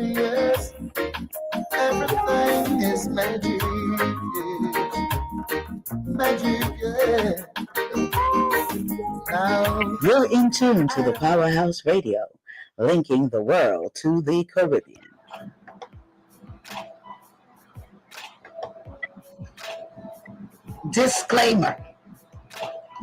yes, everything is magic. Magic, yeah. Now, You're in tune to the Powerhouse Radio, linking the world to the Caribbean. Disclaimer.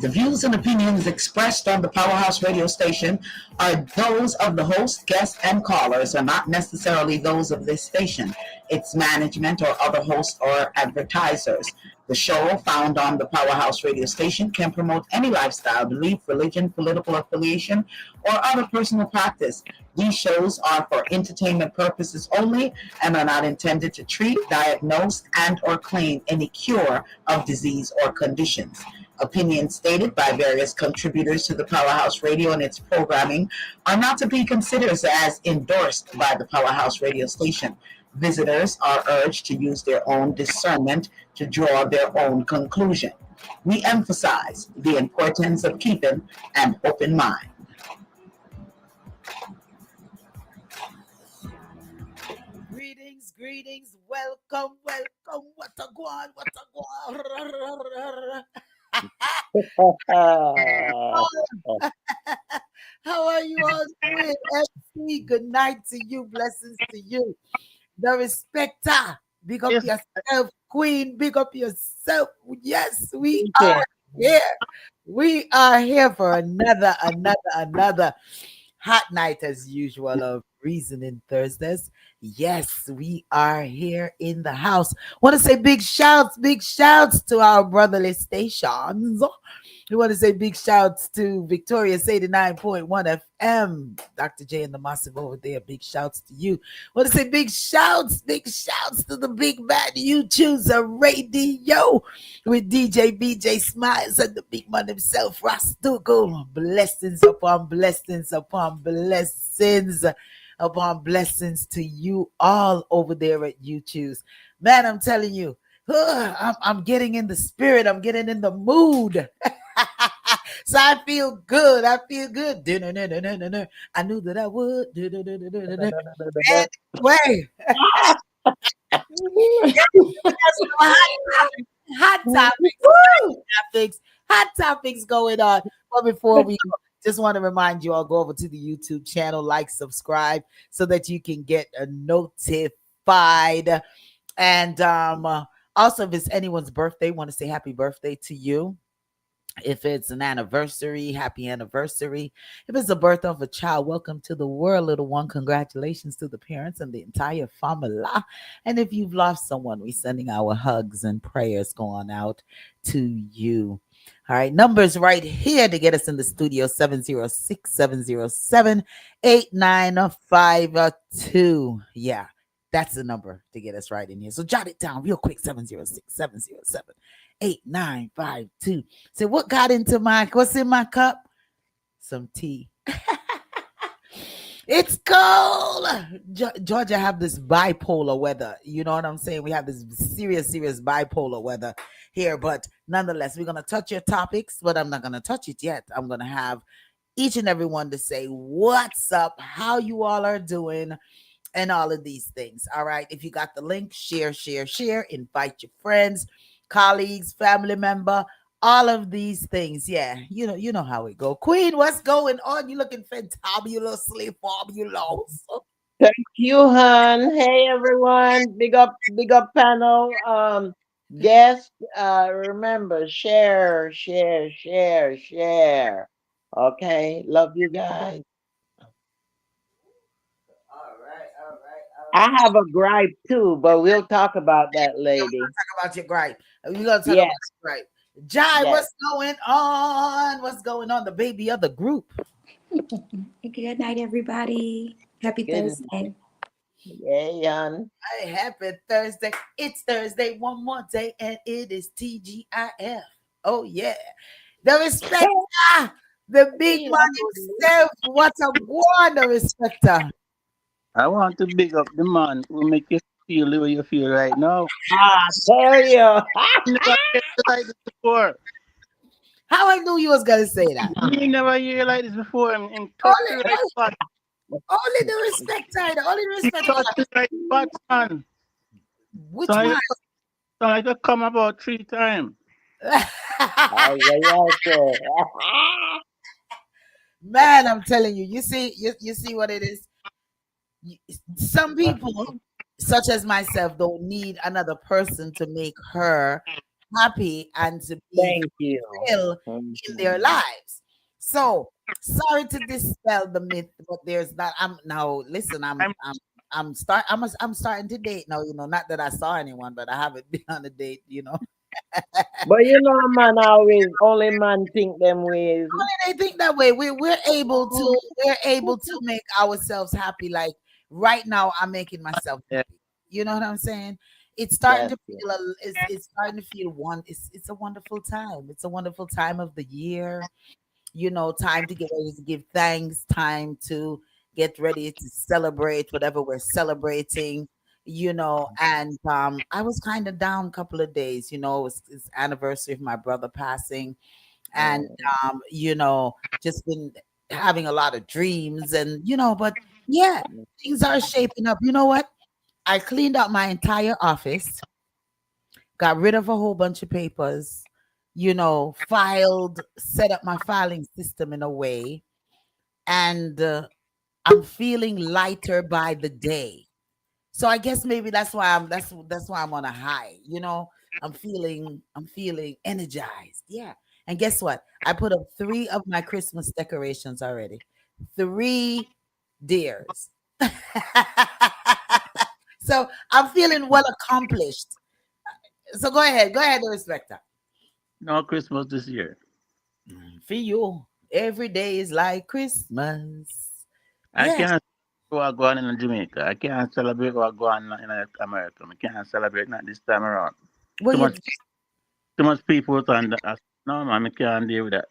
The views and opinions expressed on the Powerhouse radio station are those of the host, guests, and callers, and not necessarily those of this station, its management, or other hosts or advertisers. The show, found on the Powerhouse radio station, can promote any lifestyle, belief, religion, political affiliation, or other personal practice. These shows are for entertainment purposes only and are not intended to treat, diagnose, and or claim any cure of disease or conditions. Opinions stated by various contributors to the Powerhouse Radio and its programming are not to be considered as endorsed by the Powerhouse Radio station. Visitors are urged to use their own discernment to draw their own conclusion. We emphasize the importance of keeping an open mind. Greetings, welcome, what a guan. How are you all doing? FC, good night to you, blessings to you. Darespecta, big up yourself, Queen, big up yourself. Yes, we are here. We are here for another hot night as usual of Reasoning Thursdays. Yes, we are here in the house. Want to say big shouts to our brotherly stations. We want to say big shouts to Victoria's 89.1 FM. Dr. J and the Massive over there. Big shouts to you. Want to say big shouts to the big bad You Choose a Radio with DJ BJ Smiles and the big man himself, Rastugo. Blessings upon blessings upon blessings upon blessings to you all over there at You Choose. Man, I'm telling you, I'm getting in the spirit. I'm getting in the mood. So I feel good. I knew that I would. Anyway. Hot topics going on. But before we go, just want to remind you all, go over to the YouTube channel, like, subscribe, so that you can get notified. And also, if it's anyone's birthday, want to say happy birthday to you. If it's an anniversary, happy anniversary. If it's the birth of a child, welcome to the world, little one. Congratulations to the parents and the entire family. And if you've lost someone, we're sending our hugs and prayers going out to you. All right, numbers right here to get us in the studio, 706-707-8952. Yeah, that's the number to get us right in here. So jot it down real quick, 706-707-8952. So what's in my cup? Some tea. It's cold. Georgia have this bipolar weather. You know what I'm saying? We have this serious bipolar weather here. But nonetheless, we're going to touch your topics, but I'm not going to touch it yet. I'm going to have each and every one to say what's up, how you all are doing, and all of these things. All right. If you got the link, share, invite your friends, colleagues, family member, all of these things. Yeah, you know how it go. Queen, what's going on? You looking fantabulously fabulous. Thank you, hon. Hey everyone, big up panel. Guest, remember, share. Okay, love you guys. All right. I have a gripe too, but we'll talk about that, lady. Talk about your gripe. We're gonna talk about your gripe. Jai, what's going on? What's going on? The baby of the group. Good night, everybody. Happy Thursday. Yay, hon. Hey, happy Thursday. It's Thursday one more day, and it is TGIF. Oh, yeah. Darespecta, the big man himself. What a wonder, Darespecta. I want to big up the man who make you feel the way you feel right now. Tell you. Never heard like this before. How I knew you was gonna say that. You never hear like this before. In Only the respect, Tyler. Only the You respect. touch it like Batman. So Which I, one? so I could come about 3 times. Ay, ay, ay, sir. Man, I'm telling you, you see what it is. Some people, such as myself, don't need another person to make her happy and to be Thank you. fulfilled in their Mhm. lives. So sorry to dispel the myth, but there's not. I'm now listen. I'm I'm starting to date now. You know, not that I saw anyone, but I haven't been on a date. You know, But you know, man, always only man think them ways. they think that way. We're able to make ourselves happy. Like right now, I'm making myself yeah. happy. You know what I'm saying? It's starting That's to it. feel it's starting to feel one. It's a wonderful time. It's a wonderful time of the year. You know, time to get ready to give thanks. Time to get ready to celebrate whatever we're celebrating. You know, and I was kind of down a couple of days. You know, it's anniversary of my brother passing, and Mm, you know, just been having a lot of dreams, and you know, but yeah, mm, things are shaping up. You know what? I cleaned out my entire office, got rid of a whole bunch of papers, you know, filed, set up my filing system in a way, and I'm feeling lighter by the day. So I guess maybe that's why I'm on a high. You know, I'm feeling energized. Yeah. And guess what? I put up 3 of my Christmas decorations already. 3 deers. So I'm feeling well accomplished. So go ahead, Respecter. No Christmas this year. For you, every day is like Christmas. I Yes. can't what go on in Jamaica. I can't celebrate what go on in America. I can't celebrate not this time around. Well, Too you much too much people and no man, I can't deal with that.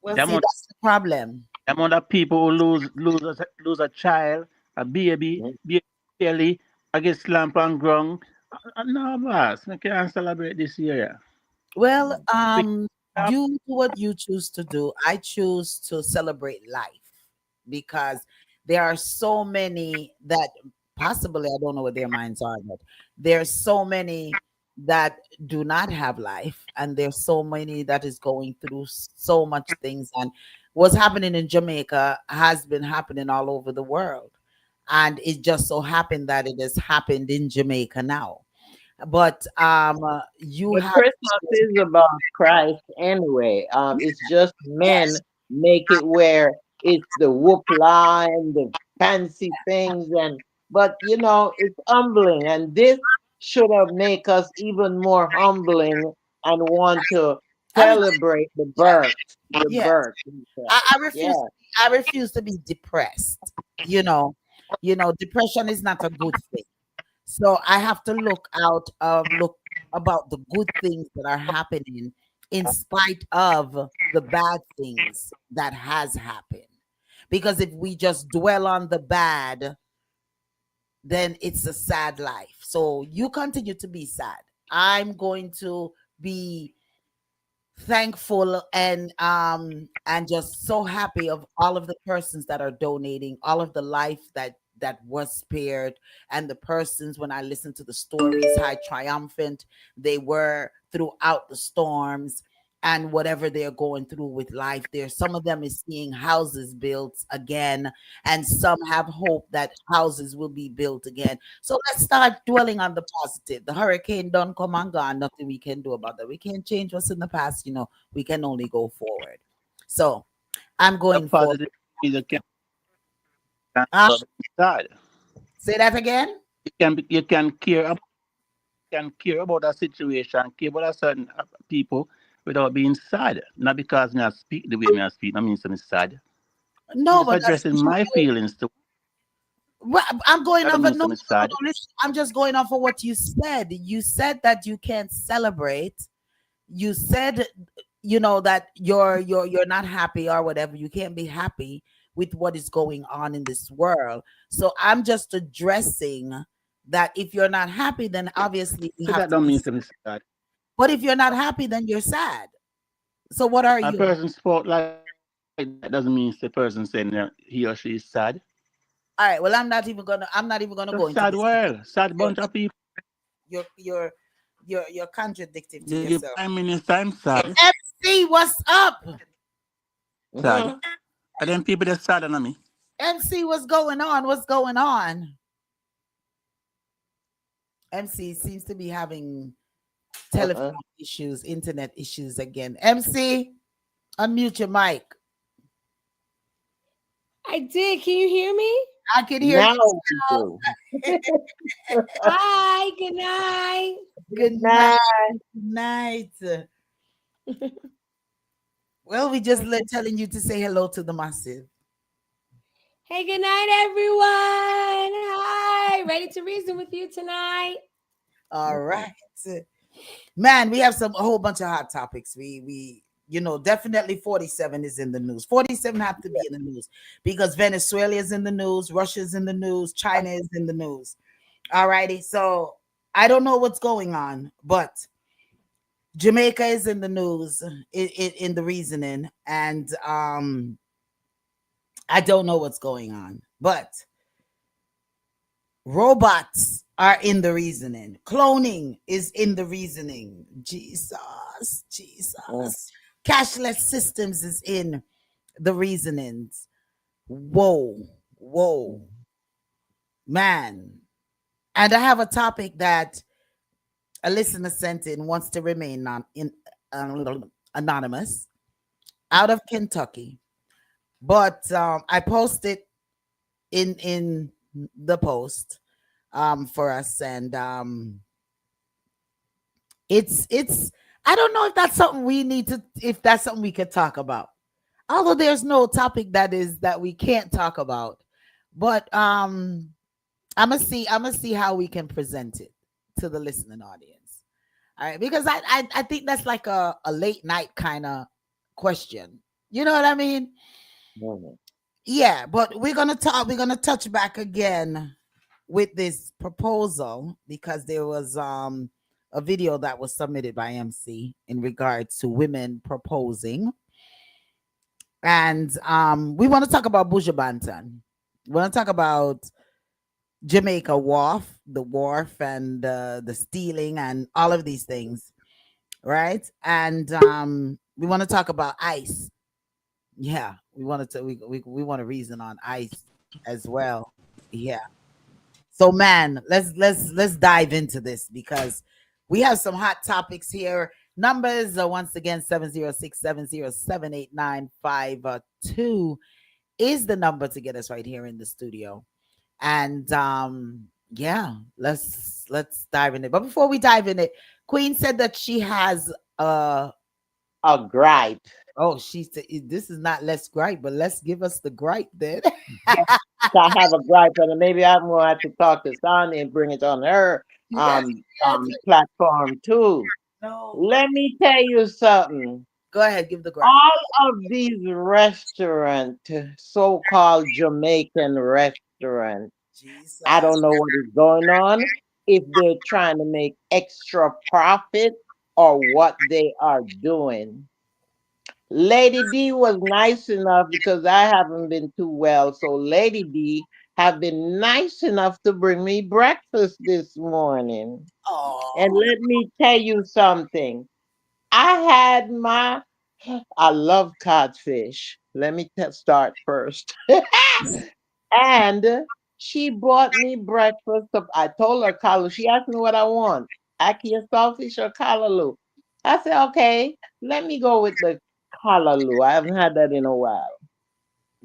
well The see amount, that's the problem. the amount of people who lose a child, a baby, mm, baby, I get slammed on ground. No boss, I can't celebrate this year. Well, mm. you do what you choose to do. I choose to celebrate life because there are so many that possibly I don't know what their minds are, but there's so many that do not have life, and there's so many that is going through so much things. And what's happening in Jamaica has been happening all over the world, and it just so happened that it has happened in Jamaica now. But you But have Christmas to, is about Christ anyway. It's just men yes, make it where it's the whoopla and the fancy things, and but you know it's humbling, and this should have make us even more humbling and want to I mean, celebrate yeah, the yeah. birth I, himself. I refuse. Yeah, I refuse to be depressed. You know, depression is not a good thing. So I have to look about the good things that are happening in spite of the bad things that has happened. Because if we just dwell on the bad, then it's a sad life. So you continue to be sad. I'm going to be thankful and just so happy of all of the persons that are donating, all of the life that was spared, and the persons, when I listen to the stories, how triumphant they were throughout the storms and whatever they're going through with life. There, some of them is seeing houses built again, and some have hope that houses will be built again. So let's start dwelling on the positive. The hurricane done come and gone. Nothing we can do about that. We can't change what's in the past. We can only go forward. So I'm The going forward. positive is can Uh, sad. say that again. You can care about a situation, care about a certain people without being sad. Not because me I speak the way me I speak, I mean I'm sad. I'm No, just but that's addressing my feelings to well, I'm going that don't off of mean no, no, I'm no, sad. no. Listen, I'm just going off of what you said. You said that you can't celebrate. You said, that you're not happy or whatever. You can't be happy with what is going on in this world. So I'm just addressing that if you're not happy, then obviously you But have that to don't be mean sad. I'm sad. But if you're not happy, then you're sad. So what are A you? person spoke like that doesn't mean the person saying that he or she is sad. All right. Well, I'm not even gonna It's go a into sad this. world, sad You're bunch of people. you're you're you're contradicting to The yourself. Prime Minister, I'm sad. MC, what's up? Sad. Mhm. And then people that sad on me. MC, what's going on? What's going on? MC seems to be having Uh-uh. telephone issues, internet issues again. MC, unmute your mic. I did. Can you hear me? I can hear Now you we now. do. Hi. Good night. Good Good night. night. Good night. Well, we just telling you to say hello to the massive. Hey, good night, everyone. Hi. Ready to reason with you tonight? All right. Man, we have a whole bunch of hot topics. We definitely 47 is in the news. 47 have to be in the news because Venezuela is in the news, Russia's in the news, China is in the news. All righty. So I don't know what's going on, but Jamaica is in the news in the reasoning, and I don't know what's going on, but robots are in the reasoning. Cloning is in the reasoning. Jesus, Mm. Jesus. Cashless systems is in the reasonings. Whoa, whoa, man. And I have a topic that a listener sent in, wants to remain anonymous, out of Kentucky. But I posted in the post for us, and it's I don't know if that's something if that's something we could talk about. Although there's no topic that we can't talk about, but I'm gonna see how we can present it to the listening audience. All right, because I think that's like a late night kind of question. You know what I mean? Mhm. Yeah, but we're gonna touch back again with this proposal because there was a video that was submitted by MC in regards to women proposing. And we want to talk about Buja Banton. We want to talk about Jamaica Wharf, the wharf, and the stealing and all of these things, right? And we want to talk about ICE. Yeah, we want to reason on ICE as well. Yeah. So man, let's dive into this because we have some hot topics here. Numbers are once again 706-707-8952 is the number to get us right here in the studio. And yeah, let's dive in it. But before we dive in it, Queen said that she has A gripe. she said this is not let's gripe, but let's give us the gripe then. Yes, I have a gripe, and maybe I'm going to have to talk to Sonia and bring it on her Yes, yes. platform too. No, but Let me tell you something. go ahead, give the gripe. All of these restaurants, so-called Jamaican restaurants, I Jesus. don't know what is going on. If they're trying to make extra profit or what they are doing. Lady D was nice enough because I haven't been too well. So Lady D have been nice enough to bring me breakfast this morning. And Oh, let me tell you something. I had I love codfish. Let me start first. And she bought me breakfast. I told her, Kalu, she asked me what I want. Ackee saltfish or callaloo. I said, okay, let me go with the callaloo. I haven't had that in a while.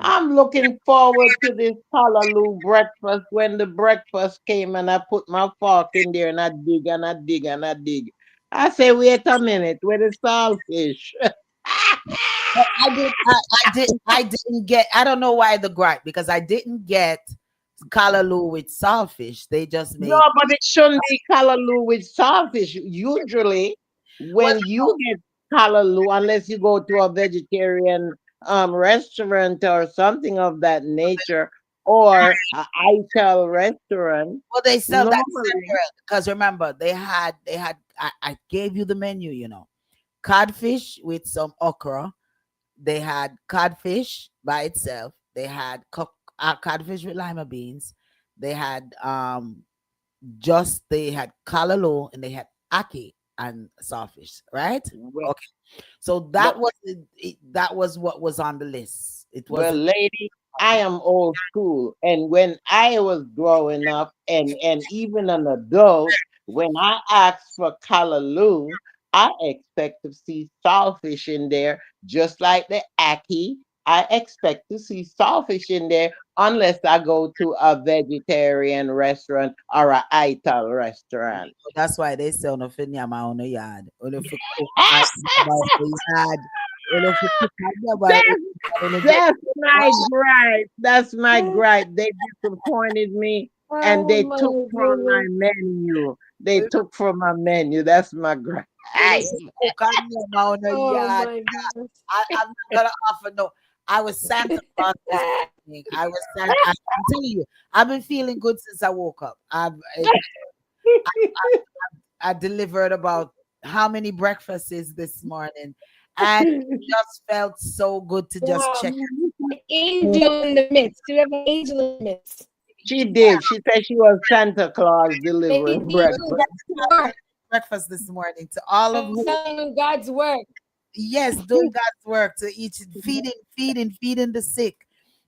I'm looking forward to this callaloo breakfast. When the breakfast came and I put my fork in there and I dig and I dig and I dig. I say, wait a minute, where the saltfish? but I didn't get. I don't know why the gripe because I didn't get callaloo with saltfish. They just No, made but it shouldn't be callaloo with saltfish. Usually, well, when you get callaloo, unless you go to a vegetarian restaurant or something of that nature, or a ITEL restaurant, they sell that normally, separate because remember they had I gave you the menu, codfish with some okra. They had codfish by itself. They had codfish with lima beans. They had they had kalaloo and they had aki and sawfish, right? Well, Okay. So but that was what was on the list. It well, wasn't lady, I am old school, and when I was growing up, and even an adult, when I asked for callaloo, I expect to see sawfish in there, just like the ackee. I expect to see sawfish in there, unless I go to a vegetarian restaurant or a ital restaurant. that's why they say on the finyama on the yard. On the cook and about the yard. On the cook and about on the get That's my gripe. That's my gripe. They disappointed me and Oh they my took from my goodness. menu. They took from my menu. That's my gripe. on the cook and on the Oh yard. my goodness. I'm not gonna offer no. I was Santa Claus this morning. I was Santa. I'm telling you, I've been feeling good since I woke up. I delivered about how many breakfasts this morning, and it just felt so good to just Wow. check. An angel in the midst. You have an angel in the midst. She did. She said she was Santa Claus Maybe delivering doing breakfast. God's work. Breakfast this morning to all of I'm who, telling you, God's work. yes, doing God's work to each feeding the sick,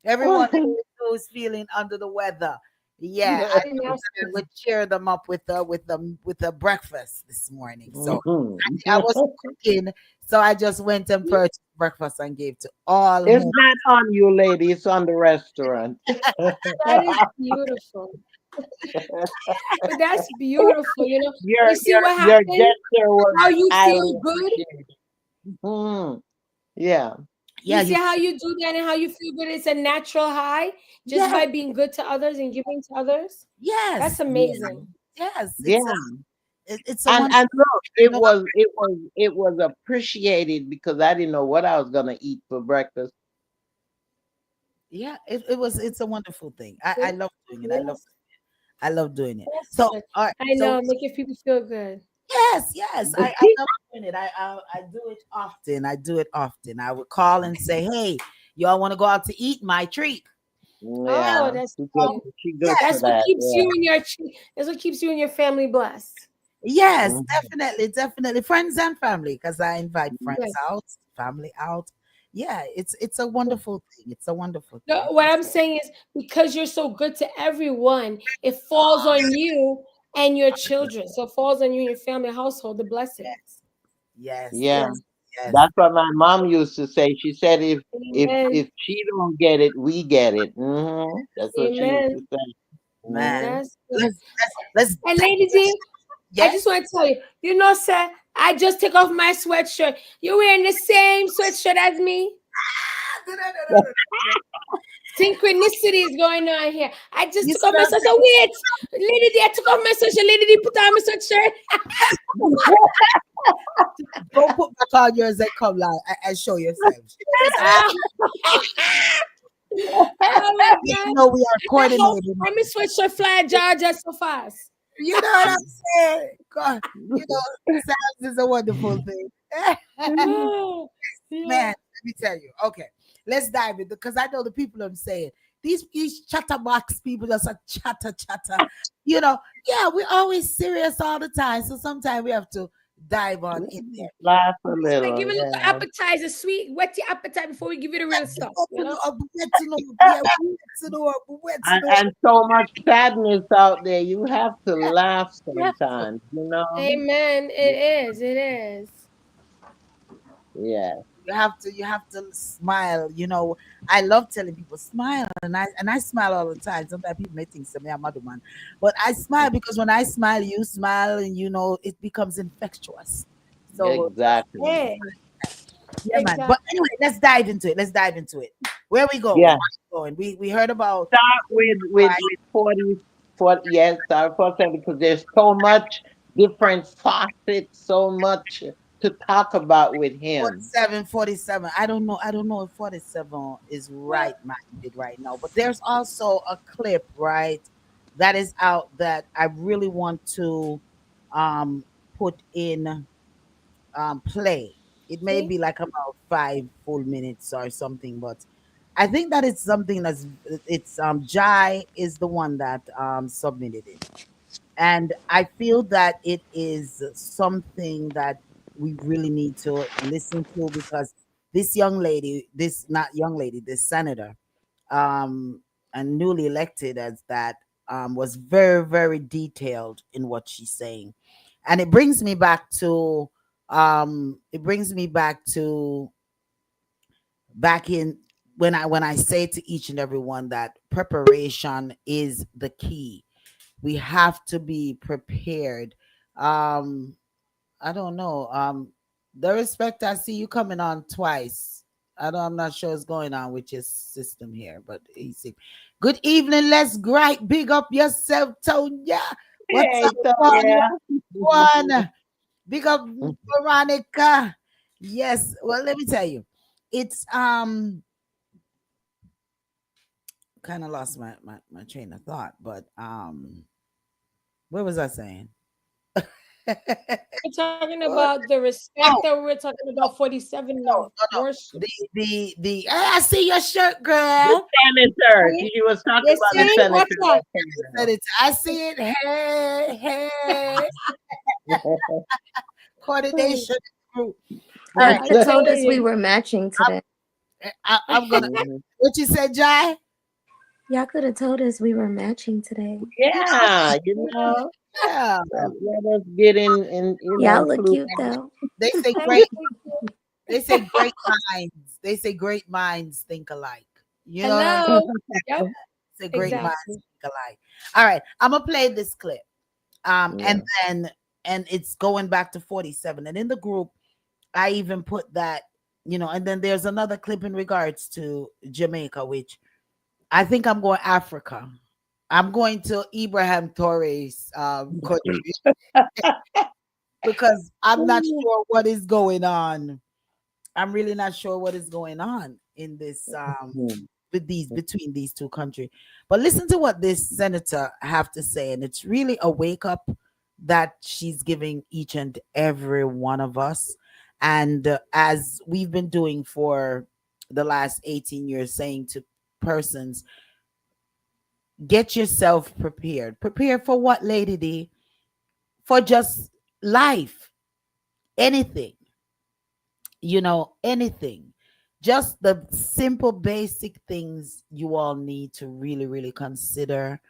everyone who's feeling under the weather. Yeah, Yes. we cheer them up with a breakfast this morning. So Mhm. I was cooking, so I just went and purchased breakfast and gave to all It's who. not on you, lady. It's on the restaurant. That is beautiful. But that's beautiful. your You see your what your happens? gesture was How you highly feel good. appreciated. Yeah. You Yeah, see you how you do that and how you feel good. It's a natural high just yes, by being good to others and giving to others. yes, That's amazing. yes. Yeah. It's a And one. look, You know, it was appreciated because I didn't know what I was gonna eat for breakfast. yeah, it's a wonderful thing. I love doing it. Yes, I love doing it. that's So good. all right, I so know, making people feel good. yes, I love doing it. I do it often. I do it often. I would call and say, hey, y'all want to go out to eat? My treat. Oh, Yeah. that's She good. sweet. She good for Yes, That's what that. keeps Yeah. you and that's what keeps you and your family blessed. yes, Mhm. definitely. Friends and family, because I invite friends Yes. out, family out. Yeah, it's a wonderful thing. It's a wonderful No, thing. what I'm saying is because you're so good to everyone, it falls on you and your children. So it falls on you and your family household, the blessings. Yes, Yeah. Yes. yes, That's what my mom used to say. She said, Amen. if she don't get it, we get it. That's what she used to Amen. say. man. Hmm. That's good. Let's And Lady D, I yes. just want to tell you, sir, I just took off my sweatshirt. You're wearing the same sweatshirt as me? Synchronicity is going on here. I just You took off my smell sweatshirt. Wait, Lady D, I took off my sweatshirt. Lady D, put on my sweatshirt. go put back on yours and come live and show yourself. Show yourself. Oh my Let God. you know we are Is that how coordinated. I'm in sweatshirt fly Georgia so fast? You know what I'm saying? God, sounds is a wonderful thing. Oh, Man, yeah. let me tell you. Okay, let's dive in because I know the people I'm saying. These chatterbox people just a chatter. You know, yeah, we're always serious all the time. So sometimes we have to dive on in there. Laugh a Like little. give a little Yeah. appetizer, sweet, wet your appetite before we give you the real stuff, We get to know, yeah, we get to know, we get to know. And so much sadness out there. You have to laugh We have to. sometimes, you know? Amen. It is. It is. Yeah. You have to smile. You know, I love telling people smile, and I smile all the time. Sometimes people may think some I'm mad man, but I smile because when I smile, you smile, and you know it becomes infectious. So Exactly. Hey, yeah, man. But exactly. anyway, let's dive into it. Let's dive into it. Where we going? Yeah. Where we going? We heard about Start with 40, 40. Yes, start 47 because there's so much different facets, so much to talk about with him. 47. I don't know if 47 is right minded right now, but there's also a clip, right, that is out that I really want to um put in play. It may See? be like about 5 full minutes or something, but I think that it's something it's Jai is the one that submitted it. And I feel that it is something that we really need to listen to, because this young lady, this not young lady, this senator, um, and newly elected as that, was very, very detailed in what she's saying. And it brings me back to, it brings me back to back in when I say to each and every one that preparation is the key. We have to be prepared. um I don't know. The respect, I see you coming on twice. I'm not sure what's going on with your system here, but easy. Good evening, let's great big up yourself, Tonya. What's Hey, up, Tonya. one? One big up, Veronica. Yes, well, let me tell you, it's kind of lost my train of thought, but what was I saying? We're talking Oh, about the respect, no, that we're talking about 47 no, no. abortion. The I see your shirt, The girl. senator. See? She was talking You about the see? senator Watch out. that came Said it. I see it. Hey, hey. out. Coordination group. All Y'all right. could have told us we Hey. were matching today. I'm gonna. What you said, Jai? Y'all could have told us we were matching today. Yeah, Yeah. let us get in, Y'all look clue. cute though. They say Thank great. you. They say great minds. They say great minds think alike. You know what I'm saying? Hello. Yep, Say great minds exactly. think alike. All right. I'm gonna play this clip. Yeah. And then it's going back to 47. And in the group, I even put that, and then there's another clip in regards to Jamaica, which I think I'm going Africa. I'm going to Ibrahim Torres country, because I'm not sure what is going on. I'm really not sure what is going on in this with these between these two countries. But listen to what this senator have to say, and it's really a wake up that she's giving each and every one of us. And as we've been doing for the last 18 years, saying to persons, get yourself prepared. Prepare for what, Lady D? For just life, anything, anything. Just the simple, basic things you all need to really, really consider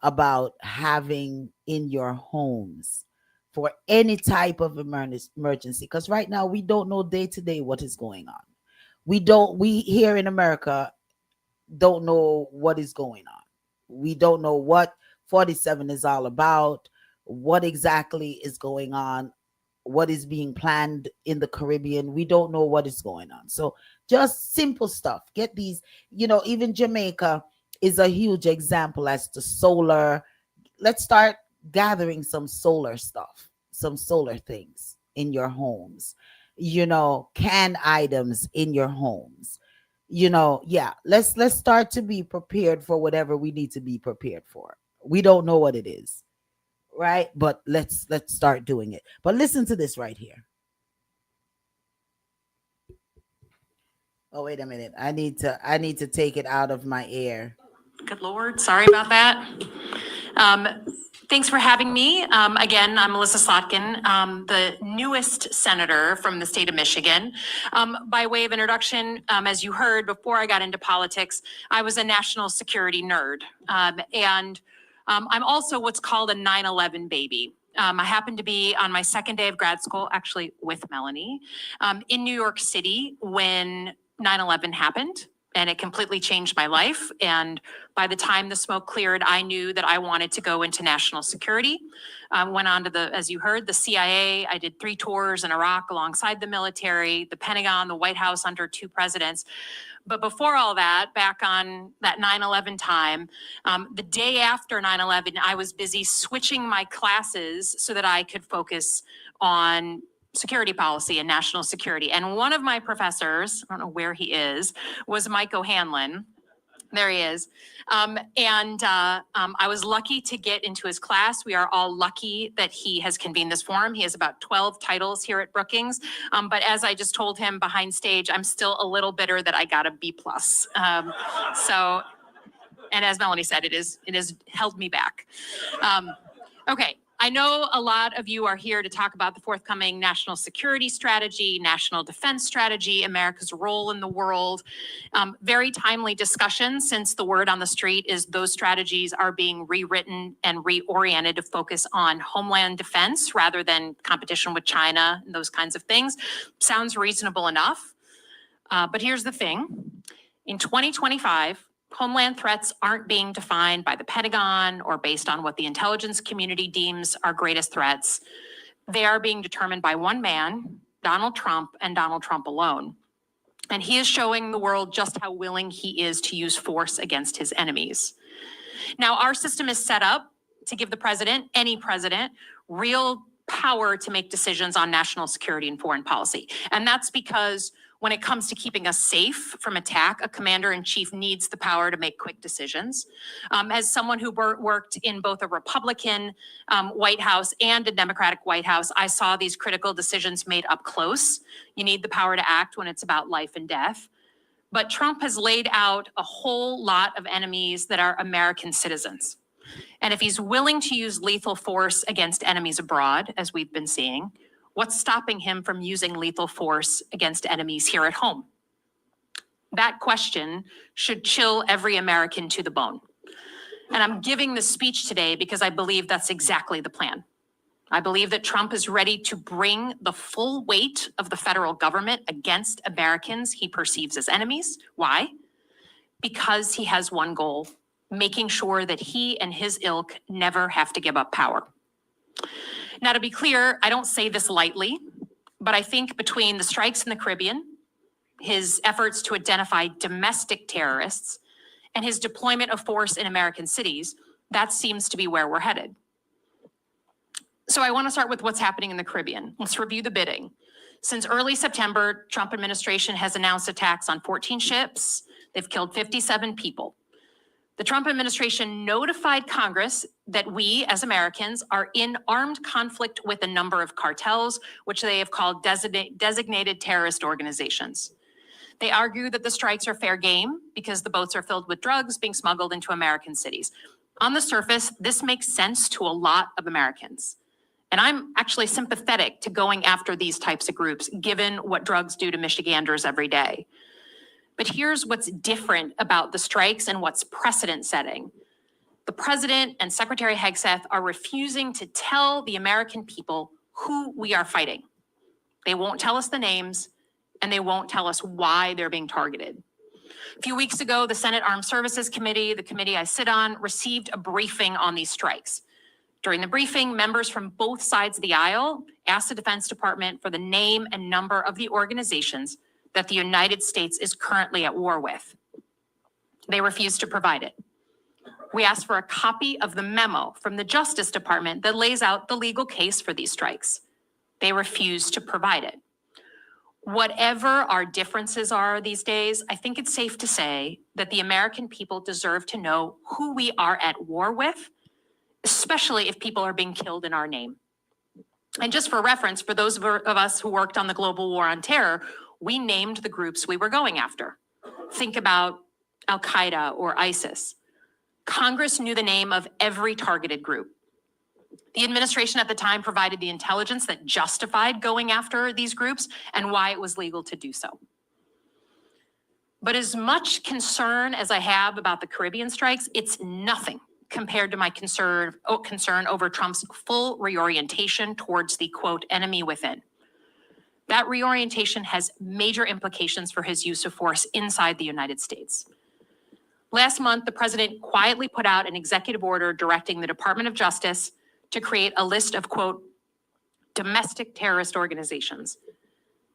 about having in your homes for any type of emergency. Because right now, we don't know day to day what is going on. We here in America don't know what is going on. We don't know what 47 is all about, what exactly is going on, what is being planned in the Caribbean. We don't know what is going on. So just simple stuff. Get these, even Jamaica is a huge example as to solar. Let's start gathering some solar stuff, some solar things in your homes, can items in your homes. Yeah, let's start to be prepared for whatever we need to be prepared for. We don't know what it is, right? But let's start doing it. But listen to this right here. Oh, wait a minute. I need to take it out of my ear. Good Lord, sorry about that. Um, Thanks for having me. Again, I'm Melissa Slotkin, the newest senator from the state of Michigan. By way of introduction, as you heard before I got into politics, I was a national security nerd. And I'm also what's called a 9/11 baby. I happened to be on my second day of grad school, actually with Melanie, in New York City when 9/11 happened, and it completely changed my life. And by the time the smoke cleared, I knew that I wanted to go into national security. Went on to as you heard, the CIA. I did 3 tours in Iraq alongside the military, the Pentagon, the White House under 2 presidents. But before all that, back on that 9/11 time, the day after 9/11, I was busy switching my classes so that I could focus on security policy and national security. And one of my professors, I don't know where he is, was Mike O'Hanlon. There he is. I was lucky to get into his class. We are all lucky that he has convened this forum. He has about 12 titles here at Brookings. But as I just told him behind stage, I'm still a little bitter that I got a B+. And as Melanie said, it has held me back. Okay. I know a lot of you are here to talk about the forthcoming national security strategy, national defense strategy, America's role in the world. Very timely discussion, since the word on the street is those strategies are being rewritten and reoriented to focus on homeland defense rather than competition with China and those kinds of things. Sounds reasonable enough. But here's the thing. In 2025, homeland threats aren't being defined by the Pentagon or based on what the intelligence community deems our greatest threats. They are being determined by one man, Donald Trump, and Donald Trump alone. And he is showing the world just how willing he is to use force against his enemies. Now, our system is set up to give the president, any president, real power to make decisions on national security and foreign policy. And that's because when it comes to keeping us safe from attack, a commander-in-chief needs the power to make quick decisions. As someone who worked in both a Republican White House and a Democratic White House, I saw these critical decisions made up close. You need the power to act when it's about life and death. But Trump has laid out a whole lot of enemies that are American citizens. And if he's willing to use lethal force against enemies abroad, as we've been seeing, what's stopping him from using lethal force against enemies here at home? That question should chill every American to the bone. And I'm giving this speech today because I believe that's exactly the plan. I believe that Trump is ready to bring the full weight of the federal government against Americans he perceives as enemies. Why? Because he has one goal: making sure that he and his ilk never have to give up power. Now, to be clear, I don't say this lightly, but I think between the strikes in the Caribbean, his efforts to identify domestic terrorists, and his deployment of force in American cities, that seems to be where we're headed. So I want to start with what's happening in the Caribbean. Let's review the bidding. Since early September, Trump administration has announced attacks on 14 ships. They've killed 57 people. The Trump administration notified Congress that we, as Americans, are in armed conflict with a number of cartels, which they have called designated terrorist organizations. They argue that the strikes are fair game because the boats are filled with drugs being smuggled into American cities. On the surface, this makes sense to a lot of Americans. And I'm actually sympathetic to going after these types of groups, given what drugs do to Michiganders every day. But here's what's different about the strikes and what's precedent setting. The president and Secretary Hegseth are refusing to tell the American people who we are fighting. They won't tell us the names, and they won't tell us why they're being targeted. A few weeks ago, the Senate Armed Services Committee, the committee I sit on, received a briefing on these strikes. During the briefing, members from both sides of the aisle asked the Defense Department for the name and number of the organizations that the United States is currently at war with. They refused to provide it. We asked for a copy of the memo from the Justice Department that lays out the legal case for these strikes. They refused to provide it. Whatever our differences are these days, I think it's safe to say that the American people deserve to know who we are at war with, especially if people are being killed in our name. And just for reference, for those of us who worked on the global war on terror, we named the groups we were going after. Think about Al-Qaeda or ISIS. Congress knew the name of every targeted group. The administration at the time provided the intelligence that justified going after these groups and why it was legal to do so. But as much concern as I have about the Caribbean strikes, it's nothing compared to my concern over Trump's full reorientation towards the, quote, enemy within. That reorientation has major implications for his use of force inside the United States. Last month, the president quietly put out an executive order directing the Department of Justice to create a list of, quote, domestic terrorist organizations.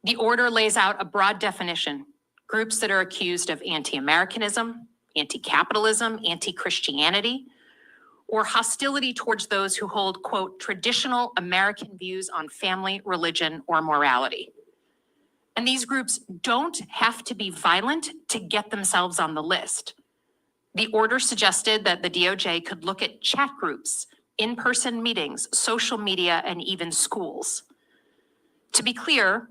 The order lays out a broad definition: groups that are accused of anti-Americanism, anti-capitalism, anti-Christianity, or hostility towards those who hold, quote, traditional American views on family, religion, or morality. And these groups don't have to be violent to get themselves on the list. The order suggested that the DOJ could look at chat groups, in-person meetings, social media, and even schools. To be clear,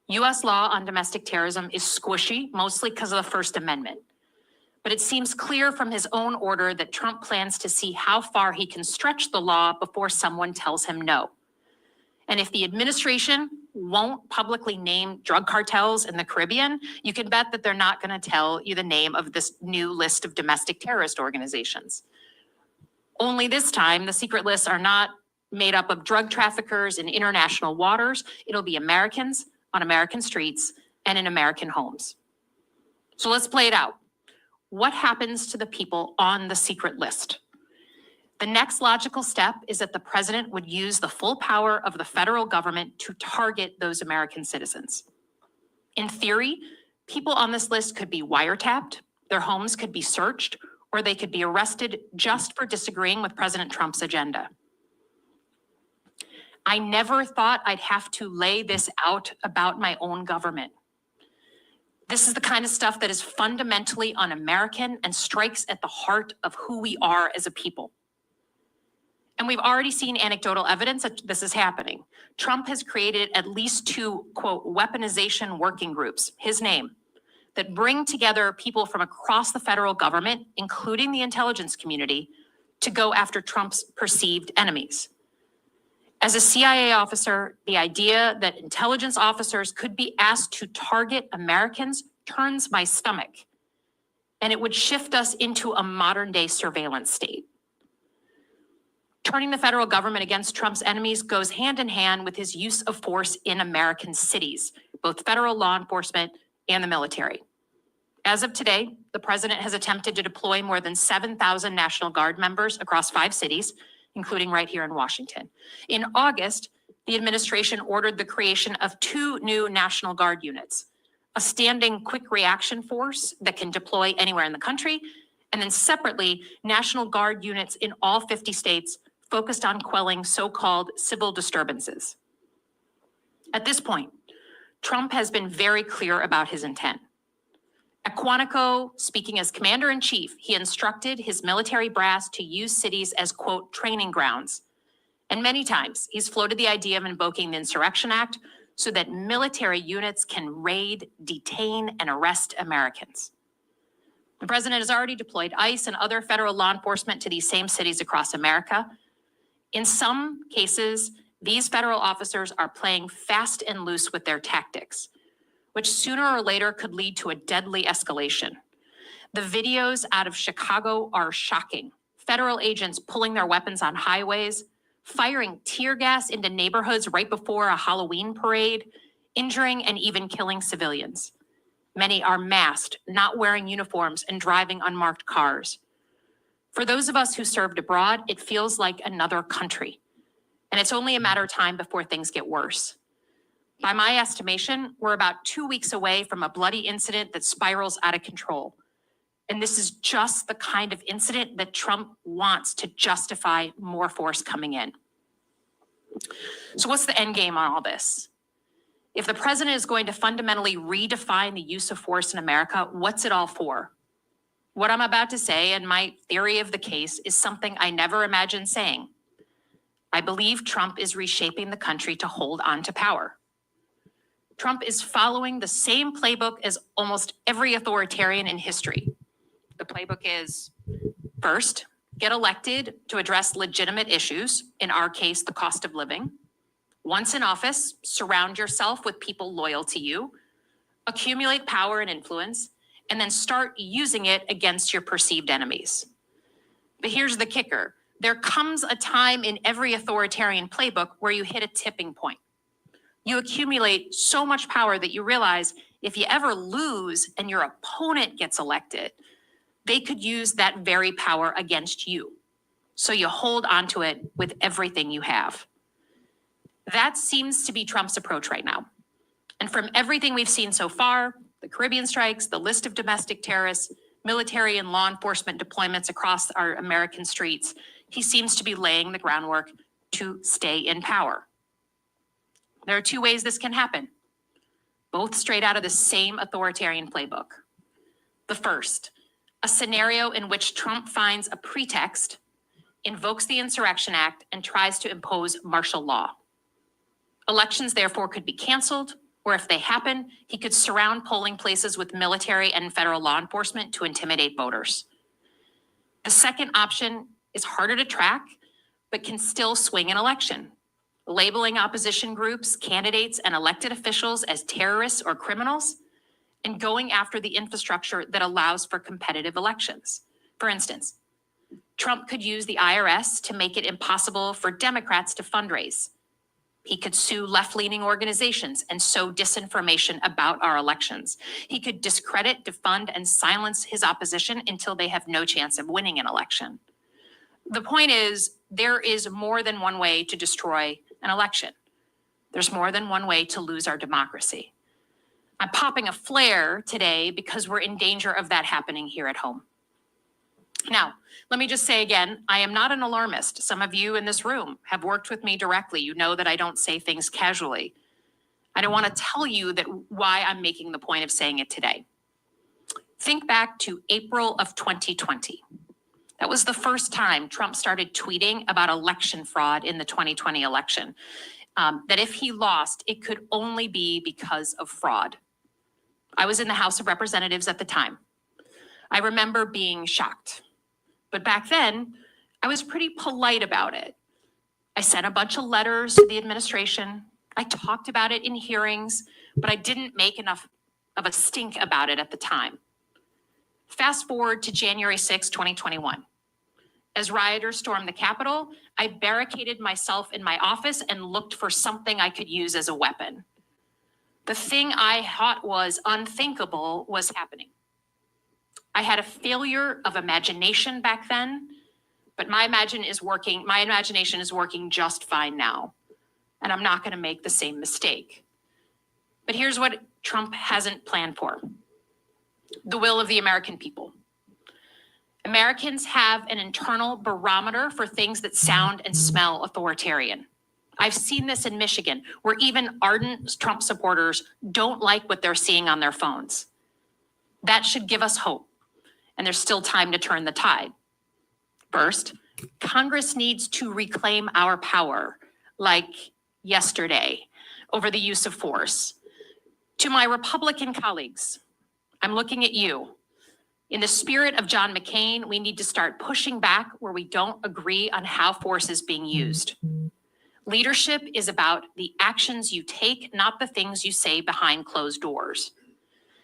US law on domestic terrorism is squishy, mostly because of the First Amendment. But it seems clear from his own order that Trump plans to see how far he can stretch the law before someone tells him no. And if the administration won't publicly name drug cartels in the Caribbean, you can bet that they're not going to tell you the name of this new list of domestic terrorist organizations. Only this time, the secret lists are not made up of drug traffickers in international waters. It'll be Americans on American streets and in American homes. So let's play it out. What happens to the people on the secret list? The next logical step is that the president would use the full power of the federal government to target those American citizens. In theory, people on this list could be wiretapped, their homes could be searched, or they could be arrested just for disagreeing with President Trump's agenda. I never thought I'd have to lay this out about my own government. This is the kind of stuff that is fundamentally un-American and strikes at the heart of who we are as a people. And we've already seen anecdotal evidence that this is happening. Trump has created at least 2, quote, weaponization working groups, his name, that bring together people from across the federal government, including the intelligence community, to go after Trump's perceived enemies. As a CIA officer, the idea that intelligence officers could be asked to target Americans turns my stomach, and it would shift us into a modern-day surveillance state. Turning the federal government against Trump's enemies goes hand in hand with his use of force in American cities, both federal law enforcement and the military. As of today, the president has attempted to deploy more than 7,000 National Guard members across 5 cities, including right here in Washington. In August, the administration ordered the creation of 2 new National Guard units, a standing quick reaction force that can deploy anywhere in the country, and then separately, National Guard units in all 50 states focused on quelling so-called civil disturbances. At this point, Trump has been very clear about his intent. At Quantico, speaking as commander-in-chief, he instructed his military brass to use cities as, quote, training grounds. And many times, he's floated the idea of invoking the Insurrection Act so that military units can raid, detain, and arrest Americans. The president has already deployed ICE and other federal law enforcement to these same cities across America. In some cases, these federal officers are playing fast and loose with their tactics, which sooner or later could lead to a deadly escalation. The videos out of Chicago are shocking. Federal agents pulling their weapons on highways, firing tear gas into neighborhoods right before a Halloween parade, injuring and even killing civilians. Many are masked, not wearing uniforms, and driving unmarked cars. For those of us who served abroad, it feels like another country. And it's only a matter of time before things get worse. By my estimation, we're about 2 weeks away from a bloody incident that spirals out of control. And this is just the kind of incident that Trump wants to justify more force coming in. So what's the end game on all this? If the president is going to fundamentally redefine the use of force in America, what's it all for? What I'm about to say and my theory of the case is something I never imagined saying. I believe Trump is reshaping the country to hold on to power. Trump is following the same playbook as almost every authoritarian in history. The playbook is, first, get elected to address legitimate issues, in our case, the cost of living. Once in office, surround yourself with people loyal to you, accumulate power and influence, and then start using it against your perceived enemies. But here's the kicker. There comes a time in every authoritarian playbook where you hit a tipping point. You accumulate so much power that you realize if you ever lose and your opponent gets elected, they could use that very power against you. So you hold onto it with everything you have. That seems to be Trump's approach right now. And from everything we've seen so far, the Caribbean strikes, the list of domestic terrorists, military and law enforcement deployments across our American streets, he seems to be laying the groundwork to stay in power. There are 2 ways this can happen, both straight out of the same authoritarian playbook. The first, a scenario in which Trump finds a pretext, invokes the Insurrection Act, and tries to impose martial law. Elections, therefore, could be canceled, or if they happen, he could surround polling places with military and federal law enforcement to intimidate voters. The second option is harder to track, but can still swing an election, labeling opposition groups, candidates, and elected officials as terrorists or criminals, and going after the infrastructure that allows for competitive elections. For instance, Trump could use the IRS to make it impossible for Democrats to fundraise. He could sue left-leaning organizations and sow disinformation about our elections. He could discredit, defund, and silence his opposition until they have no chance of winning an election. The point is, there is more than one way to destroy an election. There's more than one way to lose our democracy. I'm popping a flare today because we're in danger of that happening here at home. Now, let me just say again, I am not an alarmist. Some of you in this room have worked with me directly. You know that I don't say things casually. I don't want to tell you that why I'm making the point of saying it today. Think back to April of 2020. That was the first time Trump started tweeting about election fraud in the 2020 election. That if he lost, it could only be because of fraud. I was in the House of Representatives at the time. I remember being shocked. But back then, I was pretty polite about it. I sent a bunch of letters to the administration. I talked about it in hearings, but I didn't make enough of a stink about it at the time. Fast forward to January 6, 2021. As rioters stormed the Capitol, I barricaded myself in my office and looked for something I could use as a weapon. The thing I thought was unthinkable was happening. I had a failure of imagination back then, but my imagination is working just fine now, and I'm not going to make the same mistake. But here's what Trump hasn't planned for: the will of the American people. Americans have an internal barometer for things that sound and smell authoritarian. I've seen this in Michigan, where even ardent Trump supporters don't like what they're seeing on their phones. That should give us hope, and there's still time to turn the tide. First, Congress needs to reclaim our power, like yesterday, over the use of force. To my Republican colleagues, I'm looking at you. In the spirit of John McCain, we need to start pushing back where we don't agree on how force is being used. Leadership is about the actions you take, not the things you say behind closed doors.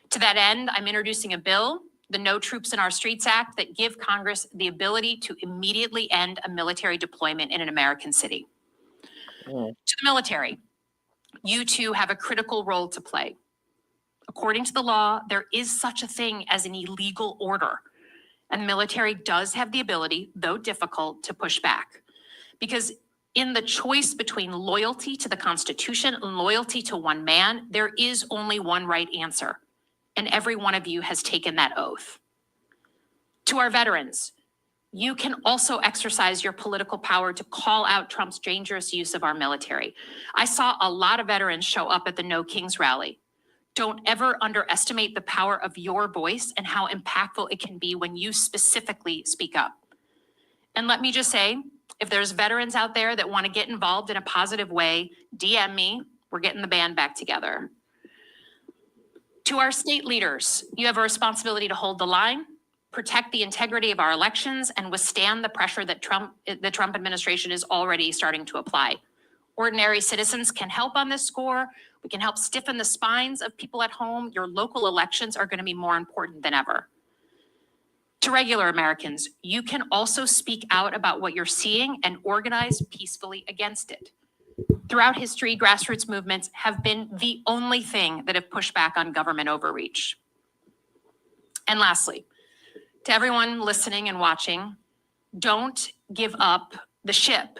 To that end, I'm introducing a bill, the No Troops in Our Streets Act, that give Congress the ability to immediately end a military deployment in an American city. To the military, you too have a critical role to play. According to the law, there is such a thing as an illegal order, and the military does have the ability, though difficult, to push back. Because in the choice between loyalty to the Constitution and loyalty to one man, there is only one right answer, and every one of you has taken that oath. To our veterans, you can also exercise your political power to call out Trump's dangerous use of our military. I saw a lot of veterans show up at the No Kings rally. Don't ever underestimate the power of your voice and how impactful it can be when you specifically speak up. And let me just say, if there's veterans out there that want to get involved in a positive way, DM me. We're getting the band back together. To our state leaders, you have a responsibility to hold the line, protect the integrity of our elections, and withstand the pressure that the Trump administration is already starting to apply. Ordinary citizens can help on this score. We can help stiffen the spines of people at home. Your local elections are going to be more important than ever. To regular Americans, you can also speak out about what you're seeing and organize peacefully against it. Throughout history, grassroots movements have been the only thing that have pushed back on government overreach. And lastly, to everyone listening and watching, don't give up the ship.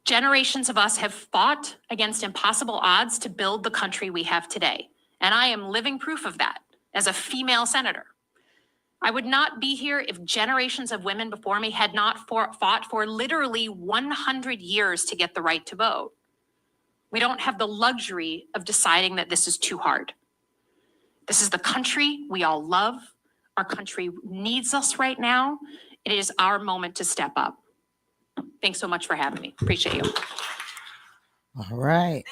Generations of us have fought against impossible odds to build the country we have today. And I am living proof of that as a female senator. I would not be here if generations of women before me had not fought for literally 100 years to get the right to vote. We don't have the luxury of deciding that this is too hard. This is the country we all love, Our country needs us right now. It is our moment to step up. Thanks so much for having me. Appreciate you. All right.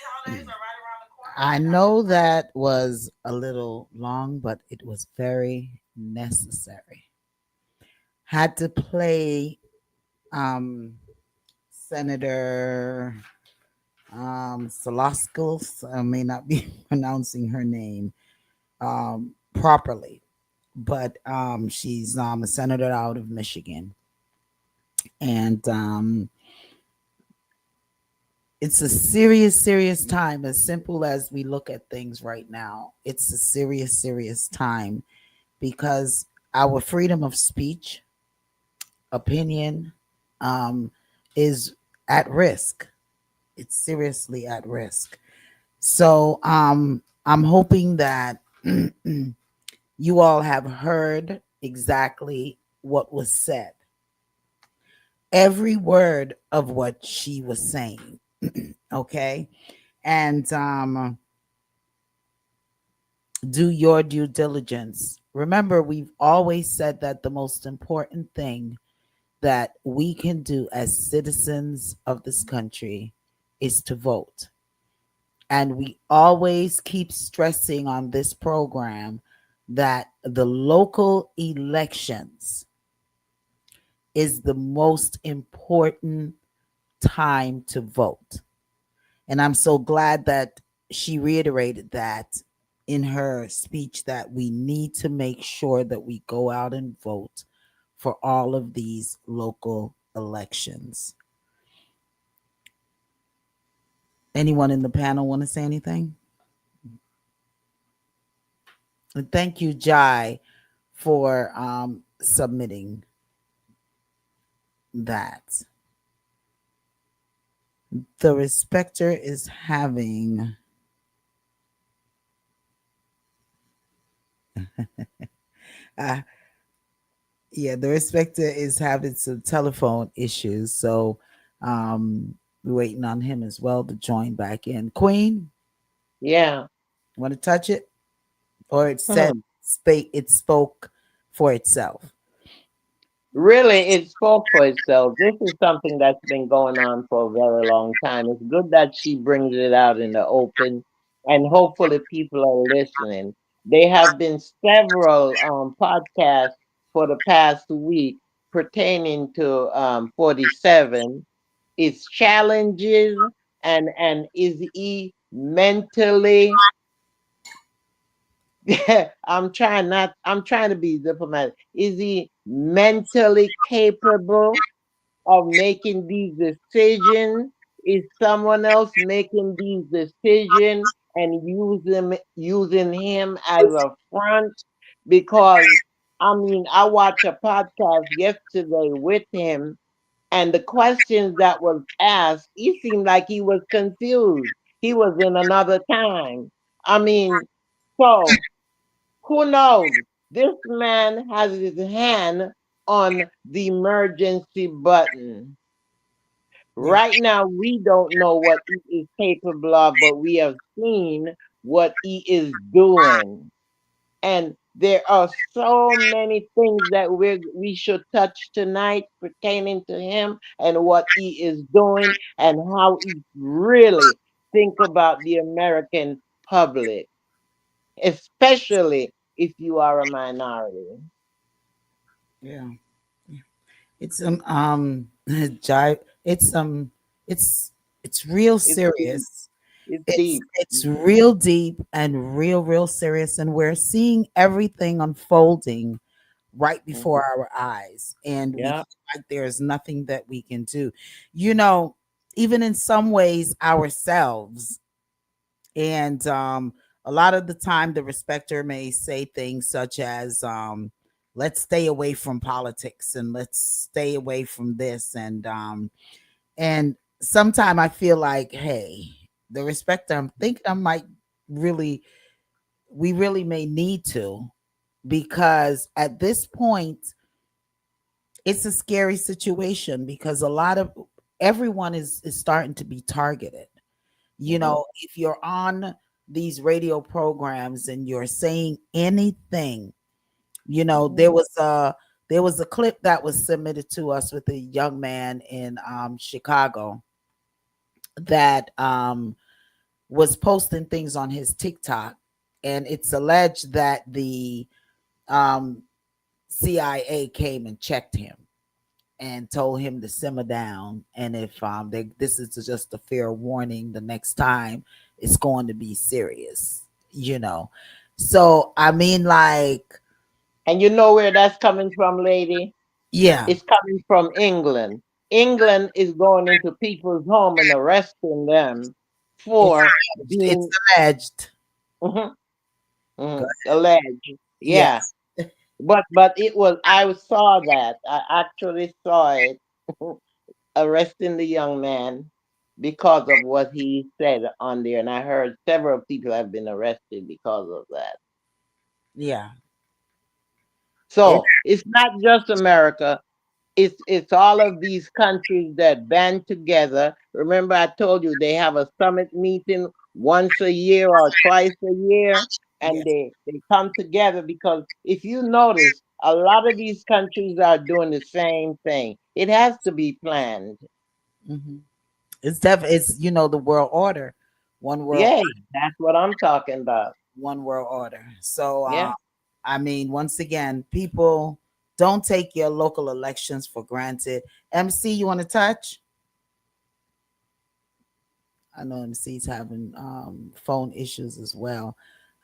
I know that was a little long, but it was very necessary. Had to play um, Senator Soloskos. I may not be pronouncing her name properly, but she's a senator out of Michigan. And it's a serious, serious time. As simple as we look at things right now, it's a serious, serious time because our freedom of speech, opinion, um, is at risk. It's seriously at risk. So I'm hoping that you all have heard exactly what was said. Every word of what she was saying. Okay. And do your due diligence. Remember, we've always said that the most important thing that we can do as citizens of this country is to vote. And we always keep stressing on this program that the local elections is the most important time to vote. And I'm so glad that she reiterated that in her speech that we need to make sure that we go out and vote for all of these local elections. Anyone in the panel want to say anything? And thank you, Jai, for submitting that. The Respecter is having uh, yeah, the Respecter is having some telephone issues, so we're waiting on him as well to join back in. Queen, Yeah. want to touch it, or it said Hmm. it spoke for itself? Really, it spoke for itself. This is something that's been going on for a very long time. It's good that she brings it out in the open, and hopefully people are listening. There have been several podcasts for the past week pertaining to 47, its challenges, and is he mentally I'm trying to be diplomatic. Is he mentally capable of making these decisions? Is someone else making these decisions and using him as a front? Because I mean, I watched a podcast yesterday with him, and the questions that was asked, he seemed like he was confused. He was in another time. I mean, so who knows? This man has his hand on the emergency button. Yeah. Right now, we don't know what he is capable of, but we have seen what he is doing. And there are so many things that we should touch tonight pertaining to him and what he is doing and how he really think about the American public, especially if you are a minority. Yeah. It's Jai, it's it's it's real It's deep. serious. It's It's deep. it's real deep and real serious, and we're seeing everything unfolding right before Mhm. our eyes, and we Yeah. feel like there's nothing that we can do. You know, even in some ways ourselves. And a lot of the time the Respecter may say things such as let's stay away from politics and let's stay away from this, and sometime I feel like, hey, the Respecter, I'm thinking I might really, we really may need to, because at this point it's a scary situation because a lot of everyone is starting to be targeted. You Hmm. know, if you're on these radio programs and you're saying anything You know, Mhm. there was a clip that was submitted to us with a young man in Chicago that was posting things on his TikTok, and it's alleged that the um, CIA came and checked him and told him to simmer down, and if this is just a fair warning, the next time it's going to be serious, you know. So I mean, like, And you know where that's coming from, lady? yeah, It's coming from England. England is going into people's home and arresting them it's for it's being alleged. mhm, Go alleged. Yeah. Yeah, but it was I saw that. I actually saw it arresting the young man because of what he said on there, and I heard several people have been arrested because of that. Yeah. It So it's not just America. It's all of these countries that band together. Remember, I told you they have a summit meeting once a year or twice a year, and Yes. they come together because if you notice, a lot of these countries are doing the same thing. It has to be planned. Hmm. It's definitely, it's, you know, the world order, one world, Yay, that's what I'm talking about. one world order. So Yeah. I mean, once again, people, don't take your local elections for granted. MC, you want to touch? I know MC's having phone issues as well.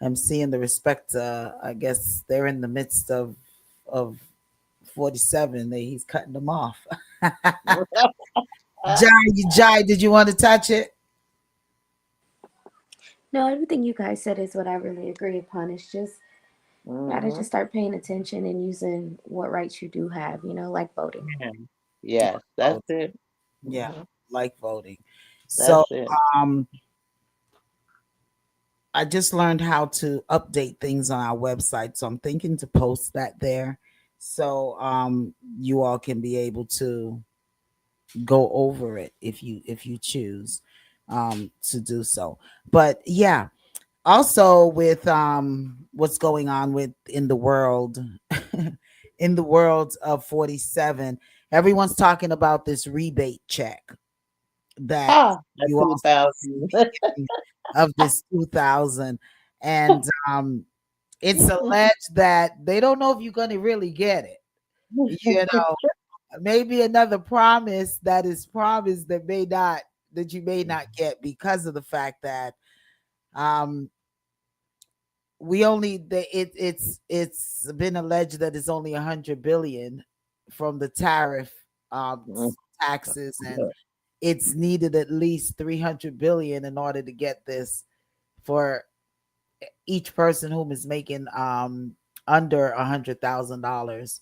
MC and the respect, I guess they're in the midst of 47. He's cutting them off. Jai, did you want to touch it? No, everything you guys said is what I really agree upon. It's just gotta Hmm. just start paying attention and using what rights you do have, like voting. Yes, that's Vote. it. Yeah, Hmm. like voting. So That's it. um I just learned how to update things on our website, so I'm thinking to post that there, so you all can be able to go over it if you choose to do so. But yeah, also with what's going on with in the world, in the world of 47, everyone's talking about this rebate check that Ah, the you all 2000. of this 2000, and it's alleged that they don't know if you're going to really get it, you know. Maybe another promise that is promised that may not, that you may not get, because of the fact that um we only it's been alleged that it's only 100 billion from the tariff taxes, and it's needed at least 300 billion in order to get this for each person whom is making under $100,000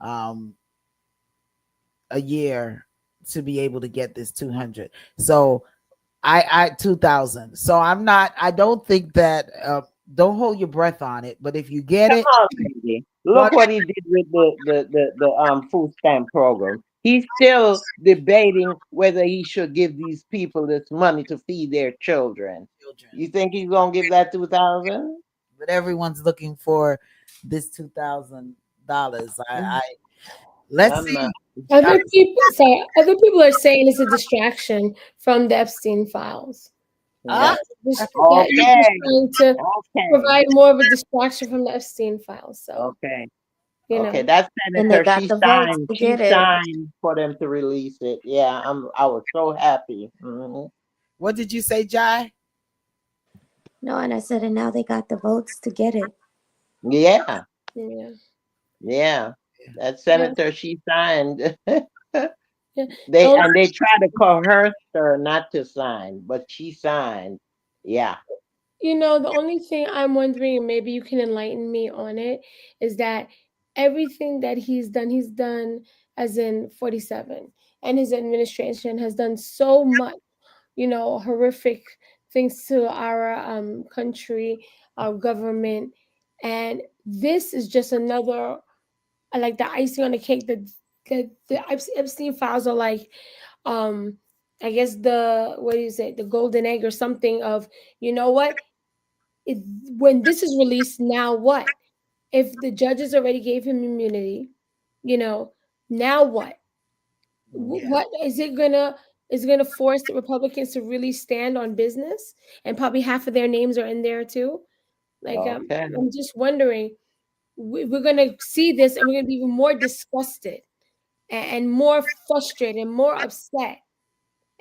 um a year, to be able to get this 200. So I 2000. So I don't think that don't hold your breath on it, but if you get Come it, on, baby. go Look what he did with the food stamp program. He's still debating whether he should give these people this money to feed their children. children. You think he's gonna give that 2000? But everyone's looking for this $2,000. I let's I'm not. see. I- Other people are saying it's a distraction from the Epstein files. ah, Yeah. Yeah, he's Okay. just trying to Okay. provide more of a distraction from the Epstein files. So, Okay. you Okay. know, That And they senator, got she the votes signed. to She get it. signed for them to release it. Yeah. I was so happy. Hmm. what did you say, Jai? No, and I said, and now they got the votes to get it. Yeah. yeah, Yeah. That yeah, senator, she signed. yeah. The They only and they try to coerce her not to sign, but she signed. Yeah. The only thing I'm wondering, and maybe you can enlighten me on it, is that everything that he's done as in 47, and his administration has done so much, horrific things to our country, our government, and this is just another, like the icing on the cake. The Epstein files are like, um, I guess the what do you say, the golden egg or something of, you know what, it, when this is released, now what? if the judges already gave him immunity, you know, now what? Mm. Yeah. What is it gonna is it gonna force the Republicans to really stand on business? And probably half of their names are in there too. Like Okay. I'm just wondering, we're gonna see this and we're gonna be even more disgusted and more frustrated and more upset.